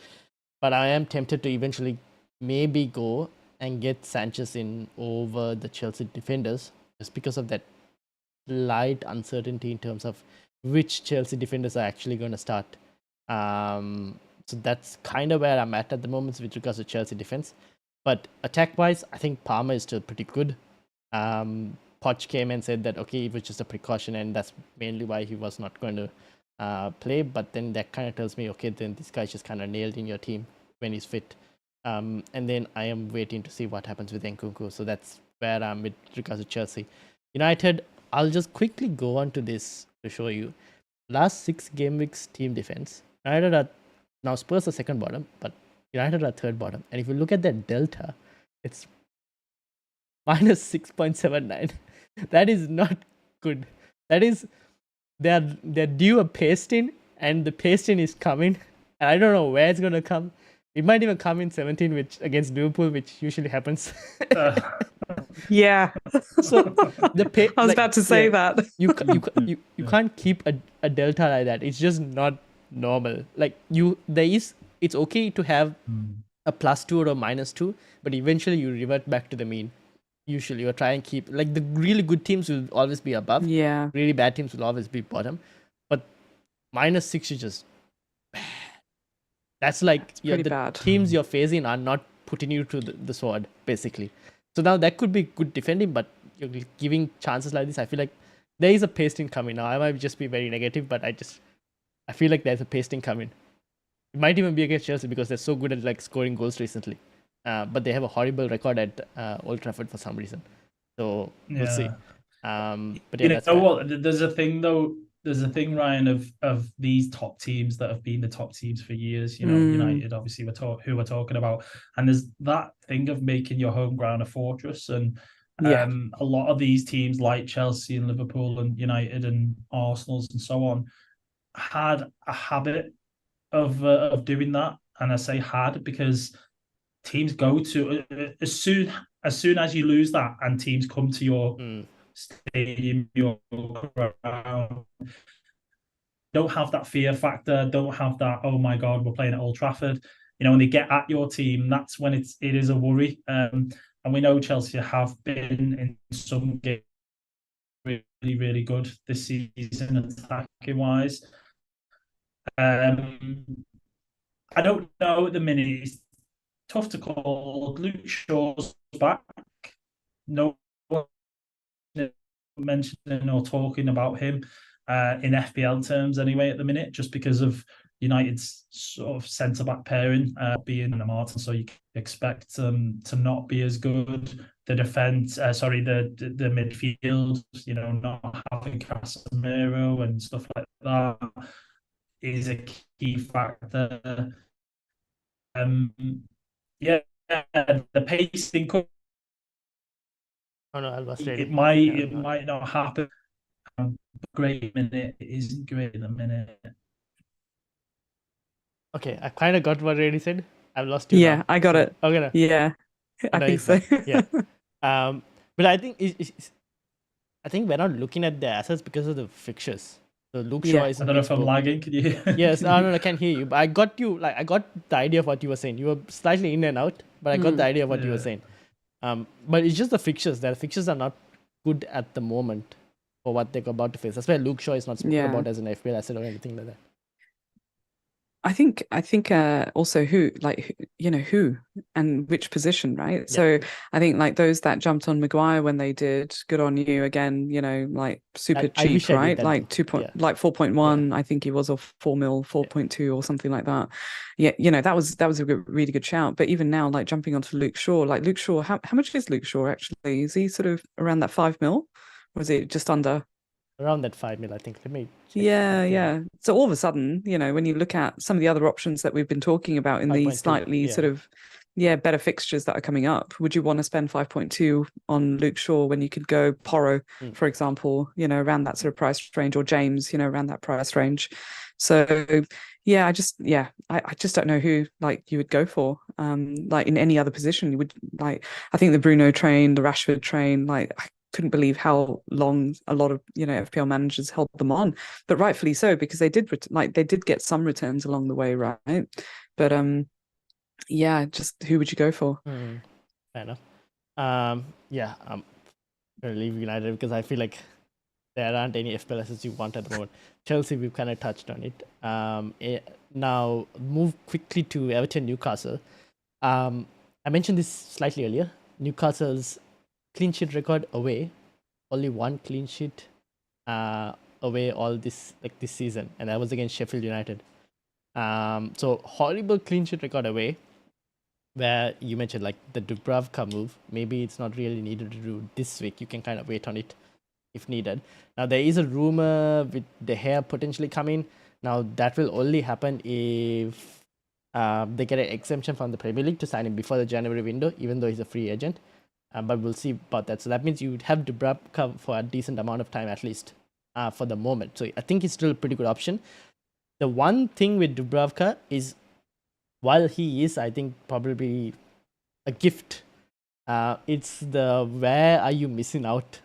[SPEAKER 1] But I am tempted to eventually maybe go and get Sanchez in over the Chelsea defenders, just because of that slight uncertainty in terms of which Chelsea defenders are actually going to start. So that's kind of where I'm at the moment with regards to Chelsea defense. But attack-wise, I think Palmer is still pretty good. Poch came and said that, okay, it was just a precaution, and that's mainly why he was not going to play. But then that kind of tells me, okay, then this guy's just kind of nailed in your team when he's fit. And then I am waiting to see what happens with Nkunku. So that's where I'm with regards to Chelsea. United, I'll just quickly go on to this to show you. last 6 game weeks team defense, United are now Spurs are second bottom, but United are third bottom. And if you look at that delta, it's minus 6.79. That is not good. That is they're due a pasting, and the pasting is coming. And I don't know where it's gonna come. It might even come in 17, which against Liverpool, which usually happens.
[SPEAKER 2] Yeah.
[SPEAKER 1] So the
[SPEAKER 2] I was about to say that.
[SPEAKER 1] you can't keep a delta like that. It's just not normal. Like it's okay to have a +2 or a -2, but eventually you revert back to the mean. Usually you try and keep, like, the really good teams will always be above.
[SPEAKER 2] Yeah.
[SPEAKER 1] Really bad teams will always be bottom. But -6 is just bad. That's like
[SPEAKER 2] pretty
[SPEAKER 1] the
[SPEAKER 2] bad.
[SPEAKER 1] teams you're facing are not putting you to the sword, basically. So now that could be good defending, but you're giving chances like this. I feel like there is a pasting coming now. I might just be very negative, but I feel like there's a pasting coming. It might even be against Chelsea because they're so good at like scoring goals recently. But they have a horrible record at Old Trafford for some reason. So we'll see. But yeah,
[SPEAKER 3] you know what? There's a thing though. There's a thing, Ryan, of these top teams that have been the top teams for years. You know, United, obviously, who we're talking about, and there's that thing of making your home ground a fortress. And a lot of these teams, like Chelsea and Liverpool and United and Arsenal's and so on, had a habit of doing that. And I say had because teams go to as soon as you lose that, and teams come to your stadium, your ground, don't have that fear factor, don't have that, oh my God, we're playing at Old Trafford. You know, when they get at your team, that's when it is a worry. And we know Chelsea have been in some games really, really good this season, attacking wise. I don't know at the minute. It's tough to call. Luke Shaw's back. No one mentioning or talking about him in FPL terms anyway at the minute, just because of United's sort of centre-back pairing being in the Martin, so you expect them to not be as good. The defence, the midfield, you know, not having Casemiro and stuff like that is a key factor. Yeah, the pacing.
[SPEAKER 1] Oh no, I was ready.
[SPEAKER 3] It might not happen. Great minute. It isn't great in a minute.
[SPEAKER 1] Okay, I kind of got what Reddy said. I've lost you.
[SPEAKER 2] Yeah,
[SPEAKER 1] now.
[SPEAKER 2] I got it.
[SPEAKER 1] Okay. No.
[SPEAKER 2] Yeah, I think so.
[SPEAKER 1] Yeah. But I think I think we're not looking at the assets because of the fixtures. So Luke Shaw is.
[SPEAKER 3] I don't know if I'm lagging. Can you?
[SPEAKER 1] Yes, I can hear you. But I got you. Like, I got the idea of what you were saying. You were slightly in and out, but I got the idea of what you were saying. But it's just the fixtures. The fixtures are not good at the moment for what they're about to face. That's why Luke Shaw is not spoken about as an FPL asset or anything like that.
[SPEAKER 2] I think also who and which position, right? Yeah. So I think like those that jumped on Maguire when they did, good on you again, you know, like super cheap, right? Like 4.1, I think he was, or 4 mil, 4.2 or something like that. Yeah, you know, that was a really good shout. But even now, like jumping onto Luke Shaw, how much is Luke Shaw actually? Is he sort of around that 5 mil? Or is it just under?
[SPEAKER 1] Around that 5 mil, I think. Let me check.
[SPEAKER 2] Yeah. So all of a sudden, you know, when you look at some of the other options that we've been talking about in these slightly sort of better fixtures that are coming up, would you want to spend 5.2 on Luke Shaw when you could go Porro, for example, you know, around that sort of price range, or James, you know, around that price range? So I just don't know who like you would go for. Like in any other position, you would like. I think the Bruno train, the Rashford train, like. I couldn't believe how long a lot of, you know, FPL managers held them on, but rightfully so, because they did get some returns along the way, right? But just who would you go for?
[SPEAKER 1] Fair enough. I'm gonna leave United because I feel like there aren't any FPL assets you want at the moment. Chelsea, we've kind of touched on it. Now move quickly to Everton, Newcastle. I mentioned this slightly earlier. Newcastle's clean sheet record away, only 1 clean sheet away all this season, and that was against Sheffield United. So horrible clean sheet record away, where you mentioned like the Dubravka move. Maybe it's not really needed to do this week. You can kind of wait on it. if needed. Now, there is a rumor with De Gea potentially coming. Now, that will only happen if they get an exemption from the Premier League to sign him before the January window, even though he's a free agent. But we'll see about that. So that means you would have Dubravka for a decent amount of time at least for the moment. So I think he's still a pretty good option. The one thing with Dubravka is, while he is, I think, probably a gift, it's the where are you missing out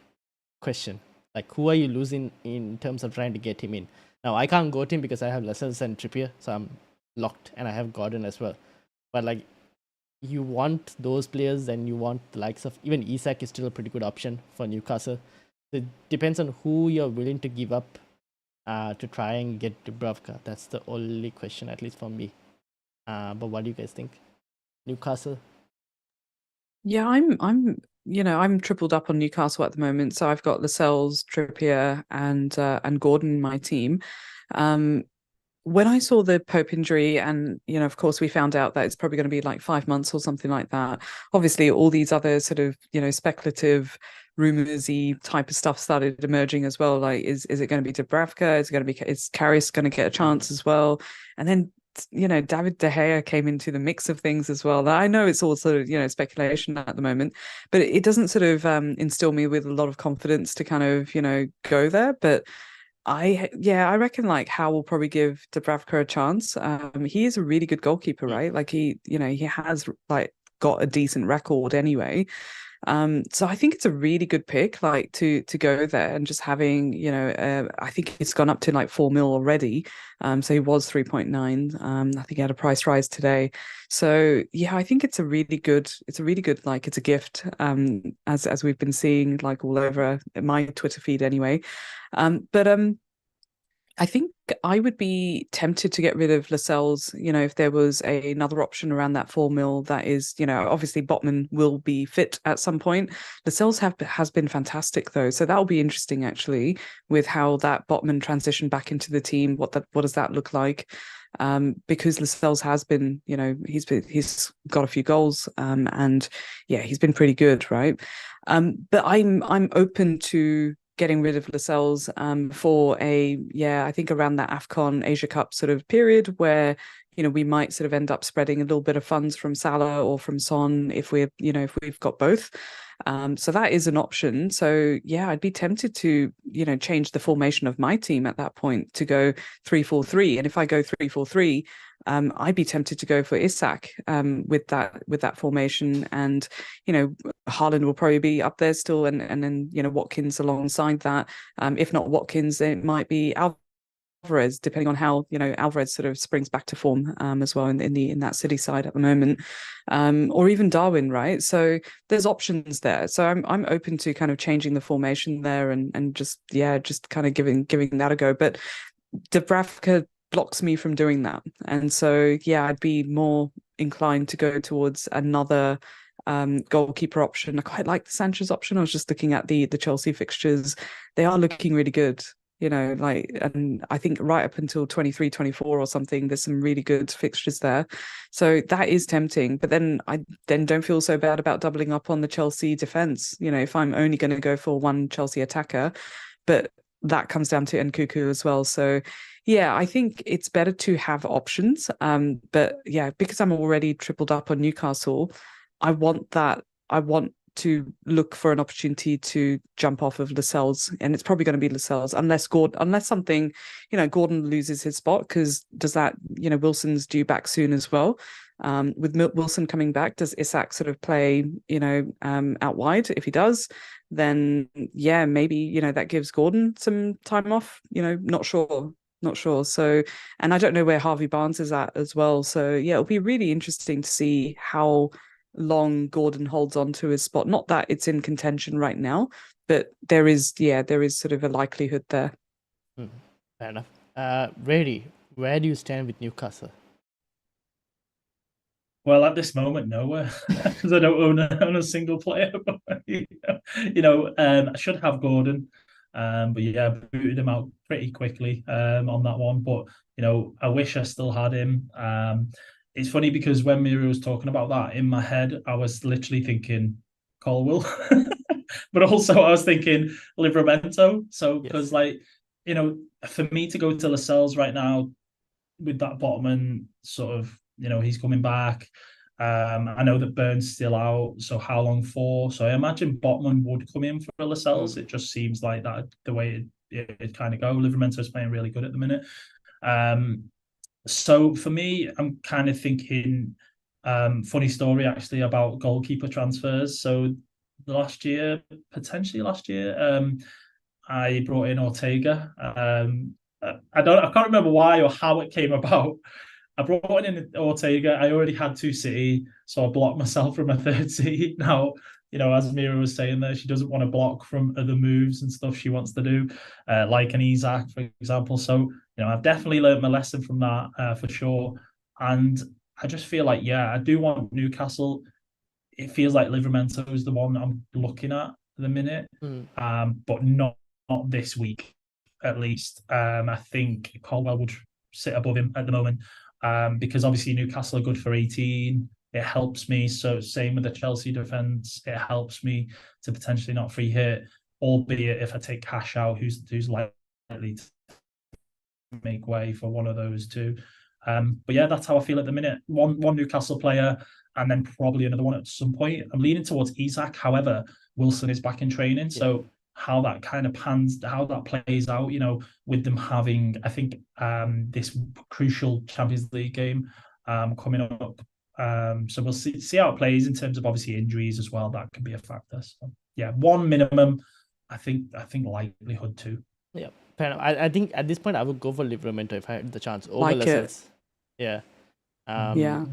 [SPEAKER 1] question. Like, who are you losing in terms of trying to get him in? Now, I can't go to him because I have Lascelles and Trippier, so I'm locked, and I have Gordon as well. But like, you want those players, and you want the likes of even Isak is still a pretty good option for Newcastle. It depends on who you're willing to give up to try and get Dubravka. That's the only question, at least for me. But what do you guys think? Newcastle?
[SPEAKER 2] Yeah, I'm tripled up on Newcastle at the moment. So I've got Lascelles, Trippier, and Gordon in my team. When I saw the Pope injury, and of course, we found out that it's probably going to be like 5 months or something like that. Obviously, all these other sort of speculative, rumorsy type of stuff started emerging as well. Like, is it going to be Dubravka? Is Karius going to get a chance as well? And then David De Gea came into the mix of things as well. I know it's all sort of speculation at the moment, but it doesn't sort of instill me with a lot of confidence to kind of go there. But I reckon like Howe will probably give Dubravka a chance. He is a really good goalkeeper, right? Like he has like got a decent record anyway. So I think it's a really good pick, like to go there and just having, I think it's gone up to like 4 mil already. So he was 3.9. I think he had a price rise today. So yeah, I think it's a really good, like it's a gift, as we've been seeing like all over my Twitter feed anyway. But I think I would be tempted to get rid of Lascelles, if there was another option around that 4 mil. That is, obviously Botman will be fit at some point. Lascelles has been fantastic though, so that'll be interesting actually with how that Botman transition back into the team. What does that look like? Because Lascelles has been, he's got a few goals, and yeah, he's been pretty good, right? But I'm open to getting rid of Lascelles for I think around that AFCON Asia Cup sort of period where, we might sort of end up spreading a little bit of funds from Salah or from Son if if we've got both. So that is an option. So yeah, I'd be tempted to, change the formation of my team at that point to go 3-4-3. And if I go 3-4-3, I'd be tempted to go for Isak with that formation, and Haaland will probably be up there still, and then Watkins alongside that. If not Watkins, it might be Alvarez, depending on how Alvarez sort of springs back to form as well in that City side at the moment, or even Darwin, right? So there's options there. So I'm open to kind of changing the formation there and just kind of giving that a go. But Dubravka blocks me from doing that, and so I'd be more inclined to go towards another goalkeeper option. I quite like the Sanchez option. I was just looking at the Chelsea fixtures; they are looking really good. And I think right up until 23-24 or something, there's some really good fixtures there. So that is tempting. But then I don't feel so bad about doubling up on the Chelsea defense. If I'm only going to go for one Chelsea attacker, but that comes down to Nkunku as well. So yeah, I think it's better to have options. But yeah, because I'm already tripled up on Newcastle, I want to look for an opportunity to jump off of Lascelles, and it's probably going to be Lascelles unless something, Gordon loses his spot, because does that, Wilson's due back soon as well. With Wilson coming back, does Isak sort of play, out wide? If he does, then yeah, maybe, that gives Gordon some time off, not sure. So, and I don't know where Harvey Barnes is at as well. So yeah, it'll be really interesting to see how long Gordon holds on to his spot. Not that it's in contention right now, but there is sort of a likelihood there.
[SPEAKER 1] Fair enough. Brady, where do you stand with Newcastle?
[SPEAKER 3] Well, at this moment, nowhere, because I don't own a single player. I should have Gordon, but yeah, booted him out pretty quickly on that one. But I wish I still had him. It's funny because when Mira was talking about that, in my head, I was literally thinking Colwill. but also I was thinking Livramento. So because
[SPEAKER 1] Yes.
[SPEAKER 3] like, you know, for me to go to Lascelles right now with that Botman sort of, you know, he's coming back. I know that Burns still out, so how long for? So I imagine Botman would come in for Lascelles. It just seems like that the way it kind of go. Livramento is playing really good at the minute. So for me, I'm kind of thinking, funny story actually about goalkeeper transfers. So potentially last year, I brought in Ortega. I can't remember why or how it came about. I brought in Ortega. I already had 2 City, so I blocked myself from a third City. Now, you know, as Mira was saying there, she doesn't want to block from other moves and stuff she wants to do, like an Isaac, for example. So, you know, I've definitely learned my lesson from that for sure. And I just feel like, yeah, I do want Newcastle. It feels like Livramento is the one that I'm looking at the minute, but not this week, at least. I think Colwell would sit above him at the moment, because obviously Newcastle are good for 18. It helps me. So same with the Chelsea defence. It helps me to potentially not free hit, albeit if I take cash out, who's likely to make way for one of those two. But yeah, that's how I feel at the minute. One Newcastle player, and then probably another one at some point. I'm leaning towards Isak. However, Wilson is back in training, so how that kind of how that plays out, you know, with them having, I think, this crucial Champions League game coming up. So we'll see how it plays in terms of obviously injuries as well. That could be a factor. So yeah, one minimum. I think likelihood 2.
[SPEAKER 1] Yeah, fair enough. I think at this point I would go for Livramento if I had the chance over
[SPEAKER 2] Like it.
[SPEAKER 1] Lascelles. Yeah.
[SPEAKER 2] Yeah.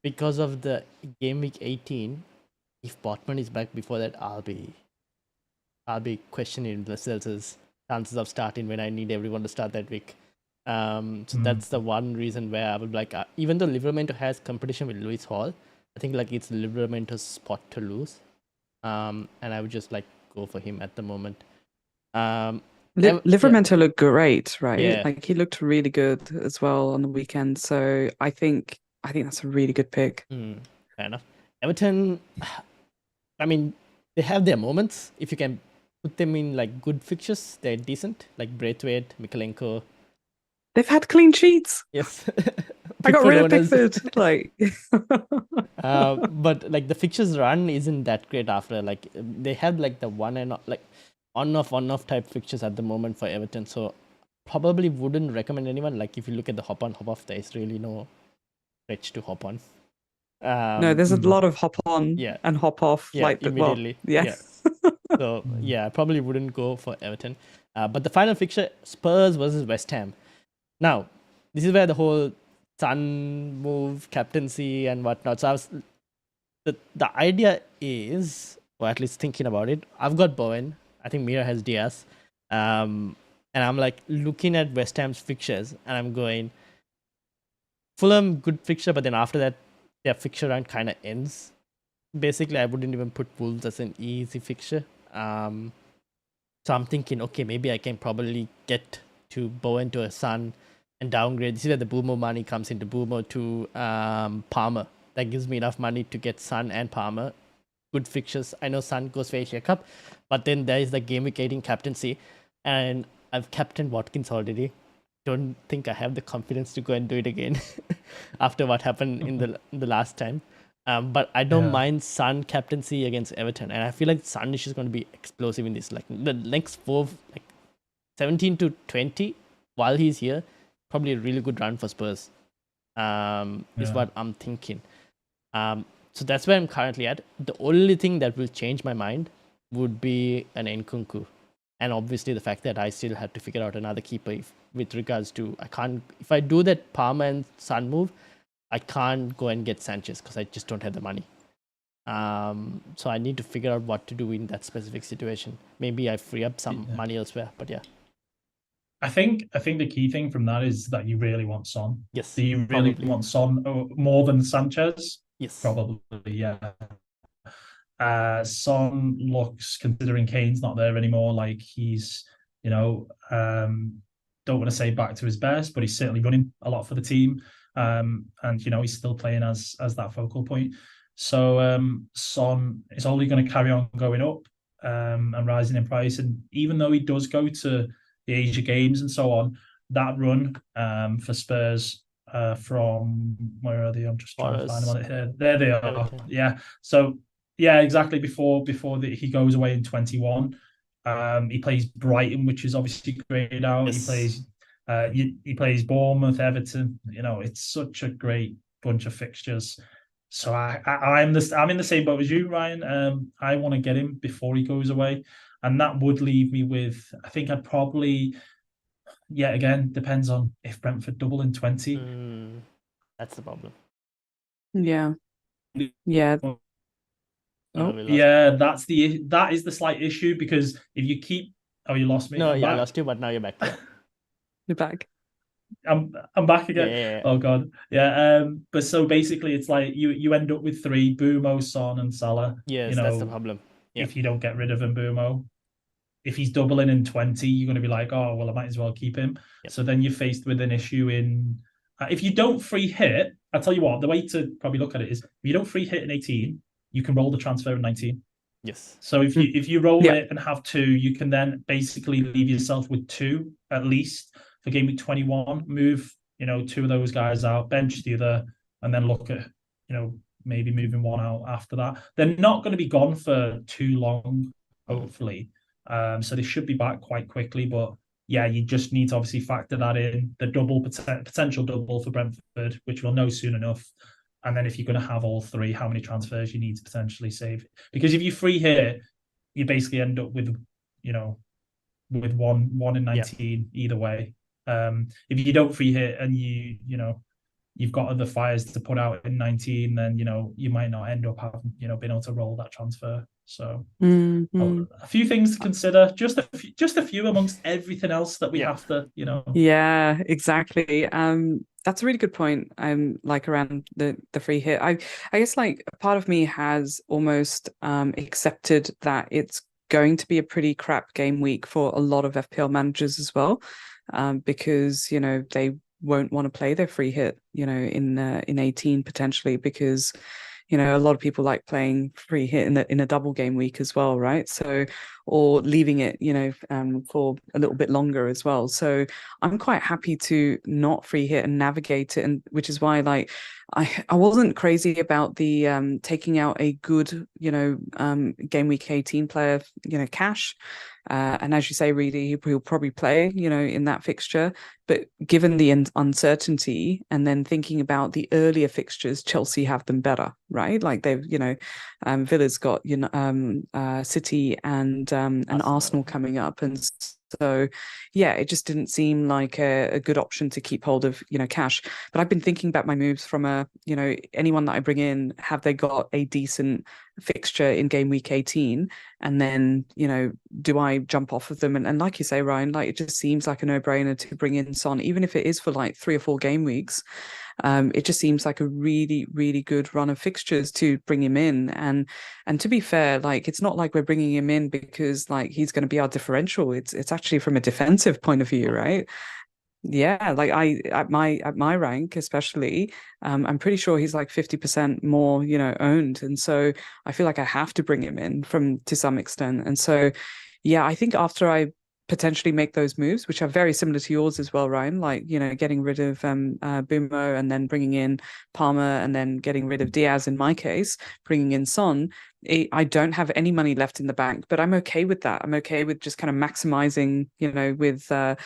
[SPEAKER 1] Because of the game week 18, if Botman is back before that, I'll be questioning Lascelles' chances of starting when I need everyone to start that week. So that's the one reason where I would be like, even though Livramento has competition with Lewis Hall, I think like it's Livramento's spot to lose. And I would just like go for him at the moment.
[SPEAKER 2] Livramento looked great, right?
[SPEAKER 1] Yeah.
[SPEAKER 2] Like he looked really good as well on the weekend. So I think that's a really good pick.
[SPEAKER 1] Fair enough. Everton, I mean, they have their moments. If you can put them in like good fixtures, they're decent. Like Braithwaite, Mikolenko.
[SPEAKER 2] They've had clean sheets.
[SPEAKER 1] Yes.
[SPEAKER 2] I got rid of Pickford. Like,
[SPEAKER 1] but like the fixtures run isn't that great after. Like they have like the on off type fixtures at the moment for Everton. So probably wouldn't recommend anyone. Like if you look at the hop on hop off, there's really no stretch to hop on.
[SPEAKER 2] No, there's a lot of hop on and hop off.
[SPEAKER 1] Yeah,
[SPEAKER 2] like
[SPEAKER 1] immediately.
[SPEAKER 2] Well, yeah.
[SPEAKER 1] So yeah, I probably wouldn't go for Everton. But the final fixture, Spurs versus West Ham. Now, this is where the whole Son move, captaincy and whatnot. So the idea is, or at least thinking about it, I've got Bowen. I think Mira has Diaz. And I'm like looking at West Ham's fixtures and I'm going, Fulham, good fixture, but then after that, their fixture run kind of ends. Basically, I wouldn't even put Wolves as an easy fixture. So I'm thinking, okay, maybe I can probably get to Bowen to a Son and downgrade. This is where the Mbeumo money comes into Mbeumo to Palmer. That gives me enough money to get Son and Palmer. Good fixtures. I know Son goes for Asia Cup, but then there is the game week 18 captaincy, and I've captained Watkins already. Don't think I have the confidence to go and do it again after what happened in the last time. But I don't mind Son captaincy against Everton, and I feel like Son is just going to be explosive in this. Like the next 17 to 20 while he's here, probably a really good run for Spurs. Is what I'm thinking. So that's where I'm currently at. The only thing that will change my mind would be an Nkunku. And obviously the fact that I still have to figure out another keeper with regards to, if I do that Palmer and Son move, I can't go and get Sanchez because I just don't have the money. So I need to figure out what to do in that specific situation. Maybe I free up some money elsewhere, but yeah.
[SPEAKER 3] I think the key thing from that is that you really want Son.
[SPEAKER 1] Yes.
[SPEAKER 3] Do you really want Son more than Sanchez?
[SPEAKER 1] Yes.
[SPEAKER 3] Probably, yeah. Son looks, considering Kane's not there anymore, like he's, don't want to say back to his best, but he's certainly running a lot for the team. And he's still playing as that focal point. So Son is only going to carry on going up. and rising in price. And even though he does go to the Asia Games and so on, that run for Spurs from where are they? I'm just trying to find them on it here. There they are.
[SPEAKER 1] Everything.
[SPEAKER 3] Yeah. So yeah, exactly. Before he goes away in 21, he plays Brighton, which is obviously grayed out.
[SPEAKER 1] Yes.
[SPEAKER 3] He plays Bournemouth, Everton. It's such a great bunch of fixtures. So I'm in the same boat as you, Ryan. I want to get him before he goes away, and that would leave me with, I think I'd probably, yet again, depends on if Brentford double in 20.
[SPEAKER 1] That's the problem.
[SPEAKER 2] Yeah. Yeah.
[SPEAKER 3] Yeah, that is the slight issue, because if you keep, you lost me.
[SPEAKER 1] No,
[SPEAKER 3] I'm
[SPEAKER 1] yeah, I
[SPEAKER 3] back.
[SPEAKER 1] lost you, but now you're back. Yeah.
[SPEAKER 2] You're back.
[SPEAKER 3] I'm back again.
[SPEAKER 1] Yeah.
[SPEAKER 3] Oh god, yeah. But so basically, it's like you end up with 3: Mbeumo, Son, and Salah.
[SPEAKER 1] Yes, that's the problem. Yeah.
[SPEAKER 3] If you don't get rid of Mbeumo, if he's doubling in 20, you're going to be like, oh well, I might as well keep him.
[SPEAKER 1] Yep.
[SPEAKER 3] So then you're faced with an issue in if you don't free hit. I'll tell you what, the way to probably look at it is, if you don't free hit in 18, you can roll the transfer in 19.
[SPEAKER 1] Yes.
[SPEAKER 3] So if you roll it and have 2, you can then basically leave yourself with 2 at least for game week 21. Move 2 of those guys out, bench the other, and then look at maybe moving one out after that. They're not going to be gone for too long, hopefully. So they should be back quite quickly. But yeah, you just need to obviously factor that in, the potential double for Brentford, which we'll know soon enough. And then if you're going to have all 3, how many transfers you need to potentially save? Because if you free hit, you basically end up with with one in 19 either way. If you don't free hit and you've got other fires to put out in 19, then you might not end up having being able to roll that transfer. So a few things to consider, just a few amongst everything else that we have to
[SPEAKER 2] Yeah, exactly. That's a really good point. Like around the free hit. I guess like part of me has almost accepted that it's going to be a pretty crap game week for a lot of FPL managers as well, because they won't want to play their free hit in 18 potentially, because a lot of people like playing free hit in a double game week as well, right? So, or leaving it for a little bit longer as well. So I'm quite happy to not free hit and navigate it, and which is why like I wasn't crazy about the taking out a good game week 18 player cash. And as you say, Reedy, he'll probably play, in that fixture. But given the uncertainty, and then thinking about the earlier fixtures, Chelsea have them better, right? Like they've, Villa's got, City and Arsenal coming up, and so yeah, it just didn't seem like a good option to keep hold of, cash. But I've been thinking about my moves from anyone that I bring in, have they got a decent fixture in game week 18? And then, do I jump off of them? And like you say, Ryan, like it just seems like a no-brainer to bring in Son, even if it is for like 3 or 4 game weeks. It just seems like a really, really good run of fixtures to bring him in. And to be fair, like it's not like we're bringing him in because like he's going to be our differential. It's actually from a defensive point of view, right? Yeah, like at my rank especially, I'm pretty sure he's like 50% more owned, and so I feel like I have to bring him in to some extent. And so yeah, I think after I potentially make those moves, which are very similar to yours as well, Ryan, like getting rid of Mbeumo and then bringing in Palmer, and then getting rid of Diaz in my case, bringing in Son, I don't have any money left in the bank, but I'm okay with that. I'm okay with just kind of maximizing with the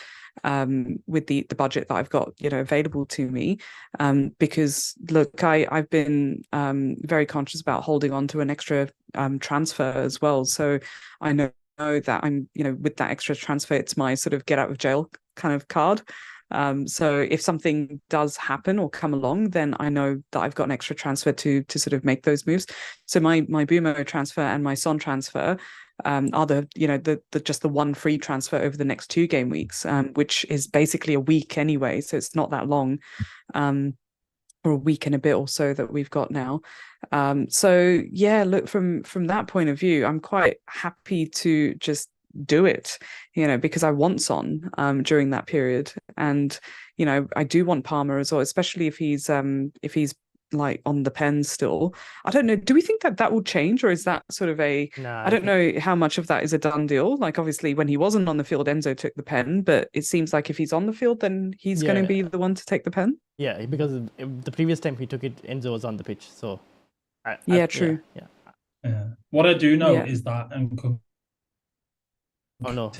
[SPEAKER 2] budget that I've got available to me, because look, I've been very conscious about holding on to an extra transfer as well. So I know that I'm with that extra transfer, it's my sort of get out of jail kind of card. So if something does happen or come along, then I know that I've got an extra transfer to sort of make those moves. So my Mbeumo transfer and my Son transfer are the just the one free transfer over the next 2 game weeks, which is basically a week anyway, so it's not that long, or a week and a bit or so that we've got now. So yeah, look, from that point of view, I'm quite happy to just do it, because I want Son during that period, and I do want Palmer as well, especially if he's like on the pen still. I don't know. Do we think that will change, or is that sort of a?
[SPEAKER 1] Nah,
[SPEAKER 2] I don't know how much of that is a done deal. Like obviously, when he wasn't on the field, Enzo took the pen, but it seems like if he's on the field, then he's going to be the one to take the pen.
[SPEAKER 1] Yeah, because the previous time he took it, Enzo was on the pitch. So,
[SPEAKER 2] true.
[SPEAKER 3] Yeah. What I do know is that
[SPEAKER 1] oh no,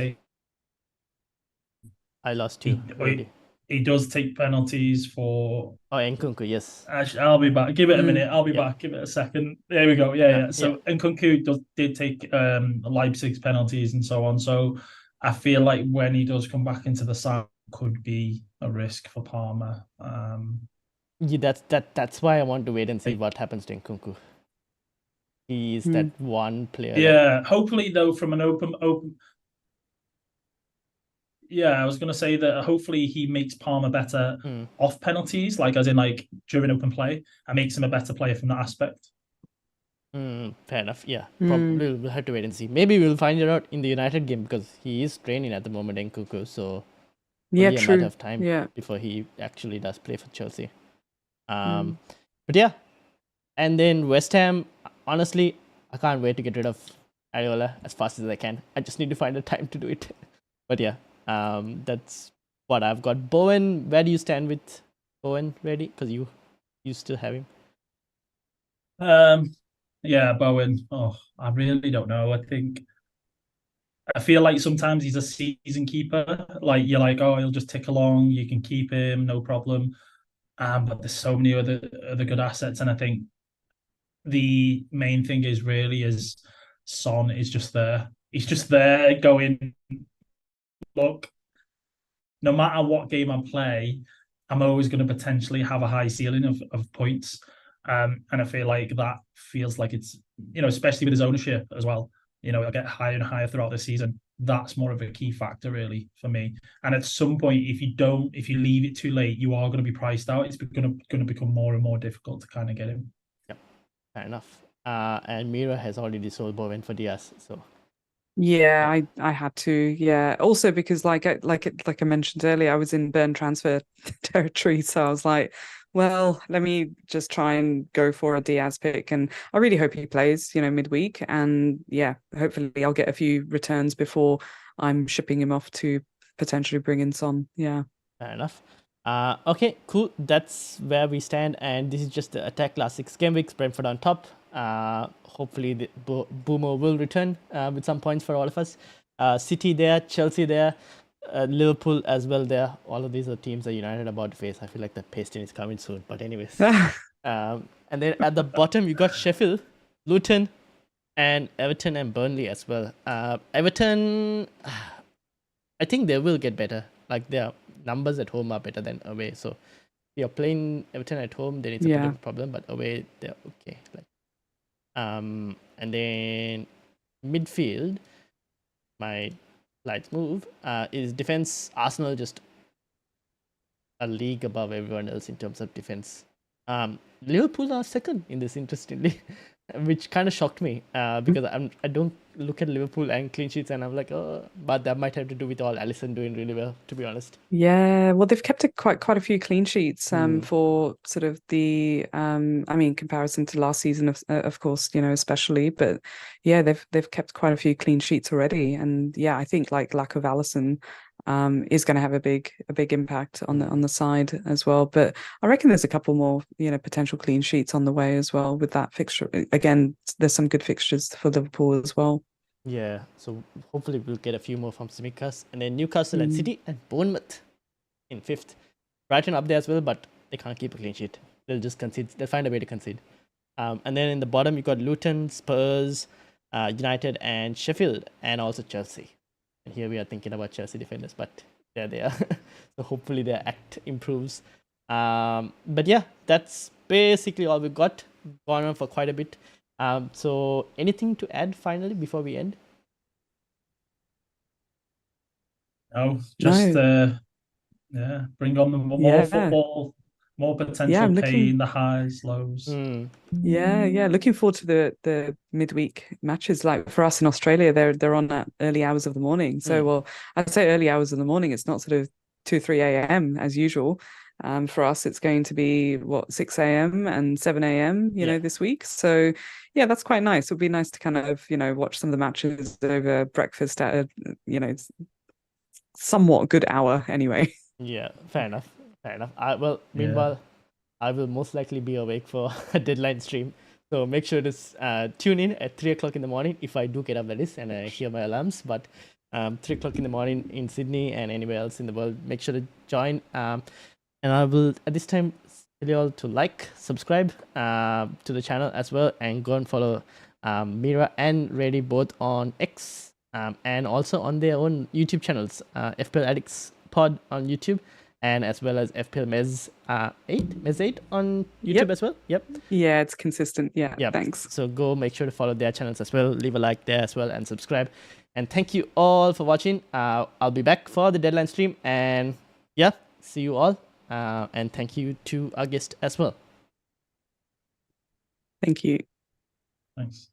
[SPEAKER 1] I lost you already.
[SPEAKER 3] He does take penalties for.
[SPEAKER 1] Oh, Nkunku, yes.
[SPEAKER 3] Actually, I'll be back. Give it a minute. I'll be back. Give it a second. There we go. Yeah. So Nkunku did take Leipzig's penalties and so on. So I feel like when he does come back into the side, could be a risk for Palmer.
[SPEAKER 1] Yeah, that's why I want to wait and see what happens to Nkunku. He's that one player.
[SPEAKER 3] Yeah, hopefully though, from an open. Yeah, I was going to say that hopefully he makes Palmer better off penalties, like as in like during open play, and makes him a better player from that aspect.
[SPEAKER 1] Fair enough. Yeah, probably we'll have to wait and see. Maybe we'll find it out in the United game because he is training at the moment, Nkunku. So
[SPEAKER 2] true.
[SPEAKER 1] A matter of time before he actually does play for Chelsea. But yeah, and then West Ham. Honestly, I can't wait to get rid of Areola as fast as I can. I just need to find a time to do it. But yeah. That's what I've got. Bowen, where do you stand with Bowen? Ready? Because you still have him.
[SPEAKER 3] Yeah, Bowen. Oh, I really don't know. I feel like sometimes he's a season keeper. Like you're like, oh, he'll just tick along. You can keep him, no problem. But there's so many other good assets, and I think the main thing is Son is just there. He's just there going. Look, no matter what game I play, I'm always going to potentially have a high ceiling of points. And I feel like that feels like it's, especially with his ownership as well, it'll get higher and higher throughout the season. That's more of a key factor really for me. And at some point, if you leave it too late, you are going to be priced out. It's going to become more and more difficult to kind of get him.
[SPEAKER 1] Yeah, fair enough. And Mira has already sold Bowen for Diaz, so.
[SPEAKER 2] Yeah, I had to. Yeah, also because like I mentioned earlier, I was in burn transfer territory, so I was like, well, let me just try and go for a Diaz pick, and I really hope he plays, midweek, and yeah, hopefully I'll get a few returns before I'm shipping him off to potentially bring in Son. Yeah,
[SPEAKER 1] fair enough. Okay, cool. That's where we stand, and this is just the Attack Classics game week. Brentford on top. Hopefully the Mbeumo will return with some points for all of us. City there, Chelsea there, Liverpool as well there. All of these are teams that United about to face. I feel like the pasting is coming soon. But anyways. And then at the bottom, you got Sheffield, Luton, and Everton and Burnley as well. Everton, I think they will get better. Like their numbers at home are better than away. So if you're playing Everton at home, then it's a bit of a problem. But away, they're okay. And then midfield, my slight move is defense. Arsenal just a league above everyone else in terms of defense. Liverpool are second in this, interestingly, which kind of shocked me because I don't look at Liverpool and clean sheets and I'm like, oh, but that might have to do with all Alisson doing really well, to be honest.
[SPEAKER 2] Yeah, well, they've kept quite a few clean sheets for sort of the comparison to last season, of course, especially, but yeah, they've kept quite a few clean sheets already, and yeah, I think like lack of Alisson is going to have a big impact on the side as well. But I reckon there's a couple more, potential clean sheets on the way as well with that fixture. Again, there's some good fixtures for Liverpool as well.
[SPEAKER 1] Yeah, so hopefully we'll get a few more from Tsimikas. And then Newcastle and City and Bournemouth in fifth. Brighton up there as well, but they can't keep a clean sheet. They'll just concede. They'll find a way to concede. And then in the bottom, you got Luton, Spurs, United, and Sheffield, and also Chelsea. And here we are thinking about Chelsea defenders, but there they are. So hopefully their act improves. But yeah, that's basically all we've got. Gone on for quite a bit. So anything to add finally before we end?
[SPEAKER 3] No, just bring on the more football, more potential pain, the highs, lows.
[SPEAKER 2] Yeah, looking forward to the midweek matches. Like for us in Australia, they're on at early hours of the morning. So well, I'd say early hours of the morning. It's not sort of 2-3 a.m. as usual. For us, it's going to be 6 a.m. and 7 a.m. This week. So yeah, that's quite nice. It would be nice to kind of watch some of the matches over breakfast at a somewhat good hour anyway.
[SPEAKER 1] Yeah, fair enough. Fair enough. Meanwhile, I will most likely be awake for a deadline stream. So make sure to tune in at 3 o'clock in the morning if I do get up, that is, and I hear my alarms. But 3 o'clock in the morning in Sydney and anywhere else in the world, make sure to join. And I will, at this time, tell you all to subscribe to the channel as well, and go and follow Mira and Reddy both on X and also on their own YouTube channels, FPL Addicts Pod on YouTube, and as well as FPL Mez 8 on YouTube as well. Yep.
[SPEAKER 2] Yeah, it's consistent. Yeah, thanks.
[SPEAKER 1] So go make sure to follow their channels as well. Leave a like there as well and subscribe. And thank you all for watching. I'll be back for the deadline stream. And yeah, see you all. And thank you to our guest as well.
[SPEAKER 2] Thank you.
[SPEAKER 3] Thanks.